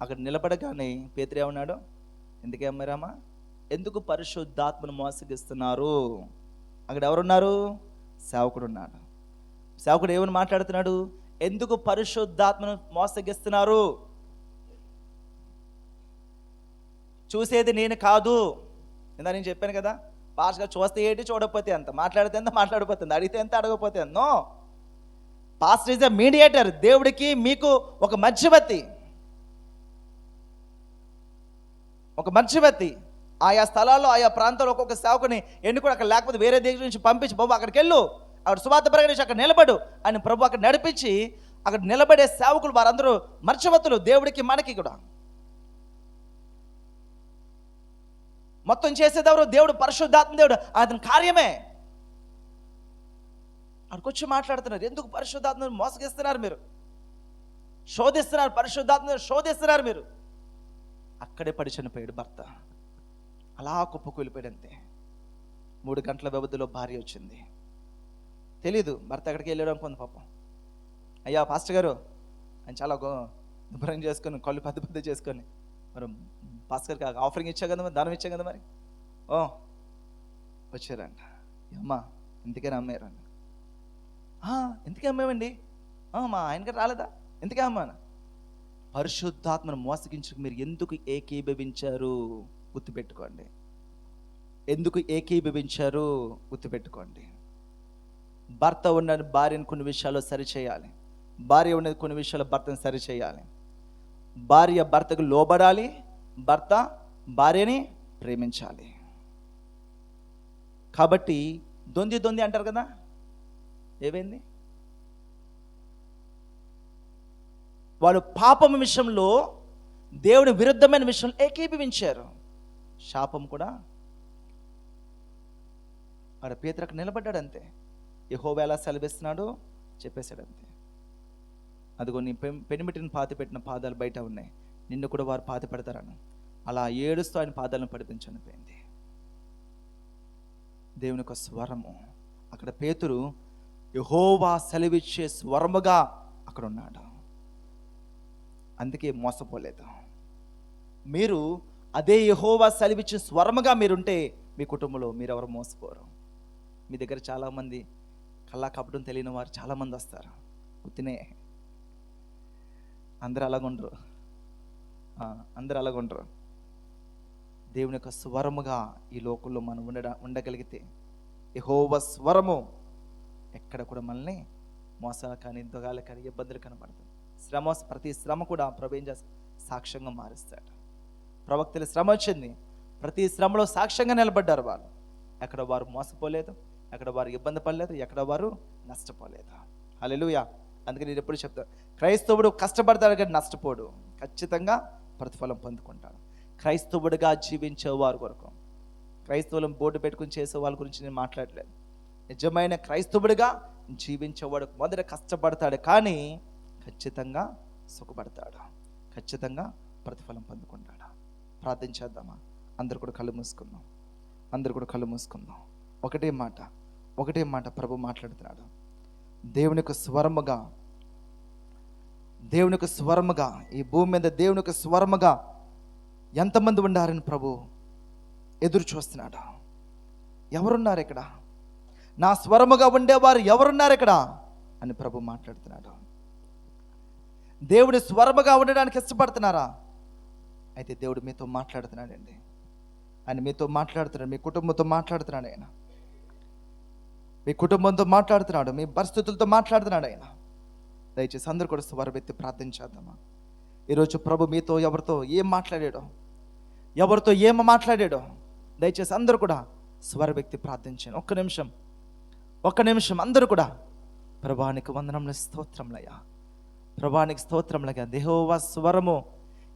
అక్కడ నిలబడగానే పేతురు ఏమన్నాడు? ఎందుకే అమ్మారామా? ఎందుకు పరిశుద్ధాత్మను మోసగిస్తున్నారు? అక్కడ ఎవరున్నారు? సేవకుడు ఉన్నాడు. సేవకుడు ఏమని మాట్లాడుతున్నాడు? ఎందుకు పరిశుద్ధాత్మను మోసగిస్తున్నారు? చూసేది నేను కాదు. ఇందా నేను చెప్పాను కదా, పాస్గా చూస్తే ఏంటి, చూడకపోతే ఎంత, మాట్లాడితే ఎంత, మాట్లాడకపోతే అడిగితే ఎంత, అడగకపోతే ఎన్నో. Pastor is a mediator. దేవుడికి మీకు ఒక మధ్యవర్తి, ఒక మధ్యవర్తి. ఆయా స్థలాల్లో ఆయా ప్రాంతాల్లో ఒక్కొక్క సేవకుని ఎన్నుకొని అక్కడ లేకపోతే వేరే దగ్గర నుంచి పంపించి, బాబు అక్కడికి వెళ్ళు, అక్కడ సువార్త ప్రకటించి అక్కడ నిలబడు అని ప్రభు అక్కడ నడిపించి అక్కడ నిలబడే సేవకులు వారందరూ మధ్యవర్తులు దేవుడికి మనకి కూడా. మొత్తం చేసేదెవరు? దేవుడు, పరిశుద్ధాత్మ దేవుడు. అతని కార్యమే. అక్కడికొచ్చి మాట్లాడుతున్నారు, ఎందుకు పరిశుద్ధాత్మను మోసగిస్తున్నారు మీరు, శోధిస్తున్నారు, పరిశుద్ధాత్మను శోధిస్తున్నారు మీరు. అక్కడే పడి చనిపోయాడు భర్త. అలా కుప్పకూలిపోయాడు అంతే. 3 గంటల వ్యవధిలో భార్య వచ్చింది. తెలీదు భర్త ఎక్కడికి వెళ్ళాడు అనుకుంది పాపం. అయ్యా పాస్టర్ గారు ఆయన చాలా శుభ్రం చేసుకొని కళ్ళు పెద్ద చేసుకొని, మరి పాస్టర్ గారికి ఆఫరింగ్ ఇచ్చా కదా, మరి దానం ఇచ్చా కదా, మరి వచ్చారంట. అమ్మా ఎందుకైనా అమ్మారండి? ఎందుకే అమ్మామండి? మా ఆయనకి రాలేదా? ఎందుకే అమ్మాను? పరిశుద్ధాత్మను మోసగించుకు మీరు ఎందుకు ఏకీభవించారు? గుర్తుపెట్టుకోండి. ఎందుకు ఏకీభవించారు? గుర్తుపెట్టుకోండి. భర్త ఉన్న భార్యను కొన్ని విషయాల్లో సరిచేయాలి, భార్య ఉన్నది కొన్ని విషయాల్లో భర్తను సరిచేయాలి. భార్య భర్తకు లోబడాలి, భర్త భార్యని ప్రేమించాలి. కాబట్టి దొంది అంటారు కదా, ఏమైంది? వాళ్ళు పాపం విషయంలో దేవుని విరుద్ధమైన విషయంలో ఏకీభవించారు. శాపం కూడా ఆడ పేతురు నిలబడ్డాడు అంతే. యెహోవా ఎలా సెలవిస్తున్నాడో చెప్పేశాడు అంతే. అదిగో నీ పెనిమిటిని పాతి పెట్టిన పాదాలు బయట ఉన్నాయి, నిన్ను కూడా వారు పాతి పెడతారని అలా ఏడుస్తూ ఆయన పాదాలను పడిపించి చనిపోయింది. దేవుని యొక్క స్వరము అక్కడ పేతురు యెహోవా సెలవిచ్చే స్వరముగా అక్కడ ఉన్నాడు. అందుకే మోసపోలేదు. మీరు అదే యెహోవా సెలవిచ్చే స్వరముగా మీరుంటే మీ కుటుంబంలో మీరెవరు మోసపోరు. మీ దగ్గర చాలామంది కల్లా కపటం తెలియని వారు చాలామంది వస్తారు. గుర్తునే అందరూ అలాగుండరు, అందరూ అలాగుండరు. దేవుని యొక్క స్వరముగా ఈ లోకంలో మనం ఉండగలిగితే, యెహోవా స్వరము ఎక్కడ కూడా మనల్ని మోసాలు కానీ దొంగలు కానీ ఇబ్బందులు కనబడతాయి. ప్రతి శ్రమ కూడా ప్రభు ఏం చేస్తాడు? సాక్ష్యంగా మారుస్తాడు. ప్రవక్తల శ్రమ వచ్చింది, ప్రతి శ్రమలో సాక్ష్యంగా నిలబడ్డారు వాళ్ళు. ఎక్కడ వారు మోసపోలేదు, ఎక్కడ వారు ఇబ్బంది పడలేదు, ఎక్కడ వారు నష్టపోలేదు. హల్లెలూయా. అందుకే నేను ఎప్పుడు చెప్తాను, క్రైస్తవుడు కష్టపడతాడు కానీ నష్టపోడు, ఖచ్చితంగా ప్రతిఫలం పొందుకుంటాడు. క్రైస్తవుడిగా జీవించేవారు కొరకు, క్రైస్తవులను బోర్డు పెట్టుకుని చేసే వాళ్ళ గురించి నేను మాట్లాడలేదు. నిజమైన క్రైస్తవుడిగా జీవించేవాడు మొదట కష్టపడతాడు కానీ ఖచ్చితంగా సుఖపడతాడు, ఖచ్చితంగా ప్రతిఫలం పొందుకుంటాడు. ప్రార్థన చేద్దామా? అందరు కూడా కళ్ళు మూసుకుందాం. అందరు కూడా కళ్ళు మూసుకుందాం. ఒకటే మాట ప్రభు మాట్లాడుతున్నాడు. దేవుని యొక్క స్వరముగా ఈ భూమి మీద దేవుని యొక్క స్వరముగా ఎంతమంది ఉండారని ప్రభు ఎదురు చూస్తున్నాడు. ఎవరున్నారు ఇక్కడ? నా స్వరముగా ఉండేవారు ఎవరున్నారు ఇక్కడ అని ప్రభు మాట్లాడుతున్నాడు. దేవుడి స్వరముగా ఉండడానికి ఇష్టపడుతున్నారా? అయితే దేవుడు మీతో మాట్లాడుతున్నాడండి. ఆయన మీతో మాట్లాడుతున్నాడు, మీ కుటుంబంతో మాట్లాడుతున్నాడు. ఆయన మీ కుటుంబంతో మాట్లాడుతున్నాడు, మీ పరిస్థితులతో మాట్లాడుతున్నాడు. ఆయన దయచేసి అందరూ కూడా స్వరమెత్తి ప్రార్థన చేద్దామా? ఈరోజు ప్రభు మీతో ఎవరితో ఏం మాట్లాడాడో దయచేసి అందరూ కూడా స్వరమెత్తి ప్రార్థించండి. ఒక్క నిమిషం అందరూ కూడా ప్రభానికి వందనములు, స్తోత్రములయ్యా, ప్రభానికి స్తోత్రములయ్యా. యెహోవా స్వరము,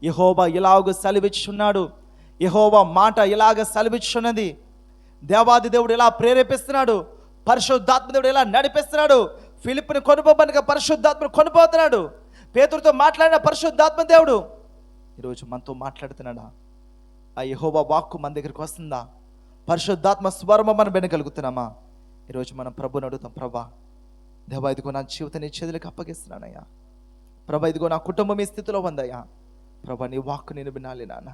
యెహోవా ఇలాగ సెలవిచ్చున్నాడు, యెహోవా మాట ఇలాగ సెలవిచ్చున్నది. దేవాది దేవుడు ఇలా ప్రేరేపిస్తున్నాడు, పరిశుద్ధాత్మ దేవుడు ఇలా నడిపిస్తున్నాడు. ఫిలిప్పుని కొనుపోబనిగా పరిశుద్ధాత్మను కొనిపోతున్నాడు. పేతురుతో మాట్లాడిన పరిశుద్ధాత్మ దేవుడు ఈరోజు మనతో మాట్లాడుతున్నాడా? ఆ యెహోవా వాక్కు మన దగ్గరికి వస్తుందా? పరిశుద్ధాత్మ స్వరము మనం వినగలుగుతున్నామా? ఈరోజు మనం ప్రభుని అడుగుతాం. ప్రభా, దేవా, ఇదిగో నా జీవితం నీ చేతులకు అప్పగిస్తున్నానయ్యా. ప్రభా, ఇదిగో నా కుటుంబం ఈ స్థితిలో ఉందయ్యా. ప్రభా, నీ వాక్కు నేను వినాలి నాన్న.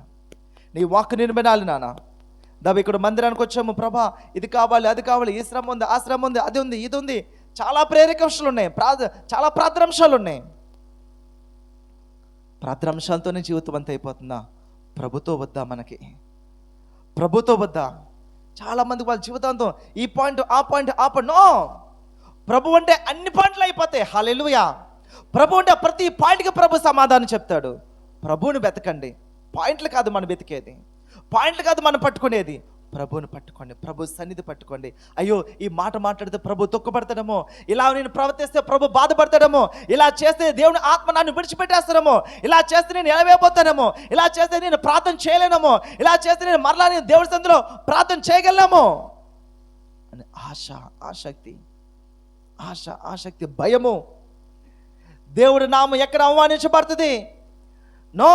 దేవా, ఇక్కడ మందిరానికి వచ్చాము ప్రభా, ఇది కావాలి, అది కావాలి, ఈ శ్రమ ఉంది, ఆ శ్రమ ఉంది, అది ఉంది, ఇది ఉంది. చాలా ప్రేరకాంశాలు ఉన్నాయి, చాలా ప్రార్థనాంశాలు ఉన్నాయి. ప్రార్థనాంశాలతోనే జీవితం అంతా అయిపోతుందా? ప్రభుతో వద్దా? చాలా మంది వాళ్ళ జీవితాంతం ఈ పాయింట్ ఆ పాయింట్ నో. ప్రభు అంటే అన్ని పాయింట్లు అయిపోతాయి. హల్లెలూయా. ప్రభు అంటే ప్రతి పాయింట్కి ప్రభు సమాధానం చెప్తాడు. ప్రభువుని వెతకండి. పాయింట్లు కాదు మనం వెతికేది, పాయింట్లు కాదు మనం పట్టుకునేది. ప్రభువుని పట్టుకోండి, ప్రభు సన్నిధి పట్టుకోండి. అయ్యో, ఈ మాట మాట్లాడితే ప్రభు దుఃఖపడతాడేమో, ఇలా నేను ప్రవర్తిస్తే ప్రభు బాధపడతాడేమో, ఇలా చేస్తే దేవుని ఆత్మ నన్ను విడిచిపెట్టేస్తాడేమో, ఇలా చేస్తే నేను ఎలవేపోతానేమో, ఇలా చేస్తే నేను ప్రార్థన చేయలేనేమో, ఇలా చేస్తే నేను మరలా నేను దేవుడి సన్నిధిలో ప్రార్థన చేయగలనేమో అని ఆసక్తి, భయము. దేవుడి నామం ఎక్కడ అవమానించబడుతుంది? నో.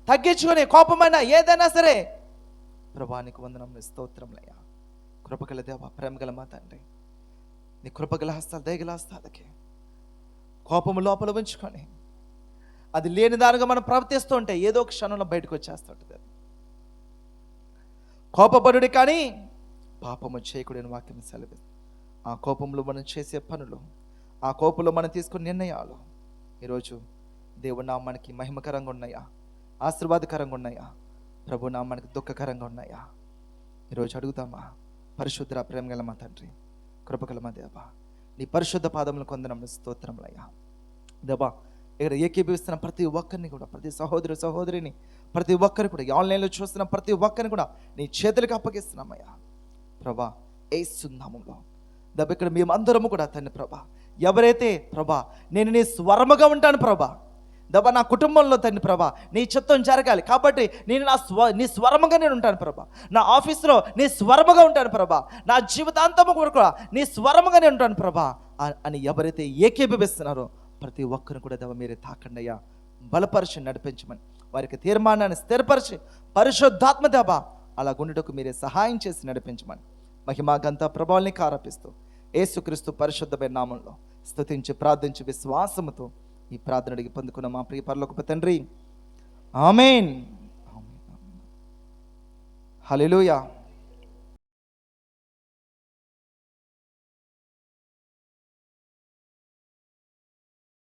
తగ్గించుకొని కోపమైనా ఏదైనా సరే ప్రభానికి వందనములు, స్తోత్రములయ్యా. కృపగల దేవ, ప్రేమగల మా తండ్రి, నీ కృపగల హస్తాలు, దయగల హస్తాలకి కోపము లోపల ఉంచుకొని అది లేని దానిగా మనం ప్రవర్తిస్తూ ఉంటే ఏదో ఒక క్షణంలో బయటకు వచ్చేస్తుంటుంది. కోపపడుడి కానీ పాపము చేయకూడని వాక్యం సెలవిస్తుంది. ఆ కోపంలో మనం చేసే పనులు, ఆ కోపంలో మనం తీసుకునే నిర్ణయాలు ఈరోజు దేవుడి నామానికి మహిమకరంగా ఉన్నాయా, ఆశీర్వాదకరంగా ఉన్నాయా, ప్రభు నామానికి దుఃఖకరంగా ఉన్నాయా? ఈరోజు అడుగుతామా? పరిశుద్ధ ప్రేమగల మా తండ్రి, కృపగల మా దేవా, నీ పరిశుద్ధ పాదములు కొందనములు, స్తోత్రములయ్యా. దేవా, ఇక్కడ ఏకీభవిస్తున్న ప్రతి ఒక్కరిని కూడా, ప్రతి సహోదరిని, ప్రతి ఒక్కరిని కూడా, ఆన్లైన్లో చూస్తున్న ప్రతి ఒక్కరిని కూడా నీ చేతులకు అప్పగిస్తున్నామయ్యా. ప్రభా, యేసు నామములో దేవా, ఇక్కడ మేమందరము కూడా తండ్రి ప్రభా, ఎవరైతే ప్రభా నేను నీ స్వరముగా ఉంటాను ప్రభా, దేవా నా కుటుంబంలో తండ్రి ప్రభా నీ చిత్తం జరగాలి కాబట్టి నేను నీ స్వరముగా నేను ఉంటాను ప్రభా, నా ఆఫీస్లో నీ స్వరముగా ఉంటాను ప్రభా, నా జీవితాంతము కూడా నీ స్వరముగా నేను ఉంటాను ప్రభా అని ఎవరైతే ఏకీభవిస్తున్నారో ప్రతి ఒక్కరు కూడా దేవా మీరే తాకండి అయ్యా. బలపరిచి నడిపించమని వారికి తీర్మానాన్ని స్థిరపరిచి పరిశుద్ధాత్మ దేవా అలా గుండెటకు మీరే సహాయం చేసి నడిపించమని మహిమా ఘనత ప్రభావాల్ని ఆరోపిస్తూ యేసుక్రీస్తు పరిశుద్ధమైన నామంలో స్తుతించి ప్రార్థించి విశ్వాసముతో ఈ ప్రార్థన అడిగి పొందుకున్న మా ప్రియ పరలోకపు తండ్రి, ఆమేన్. హల్లెలూయా.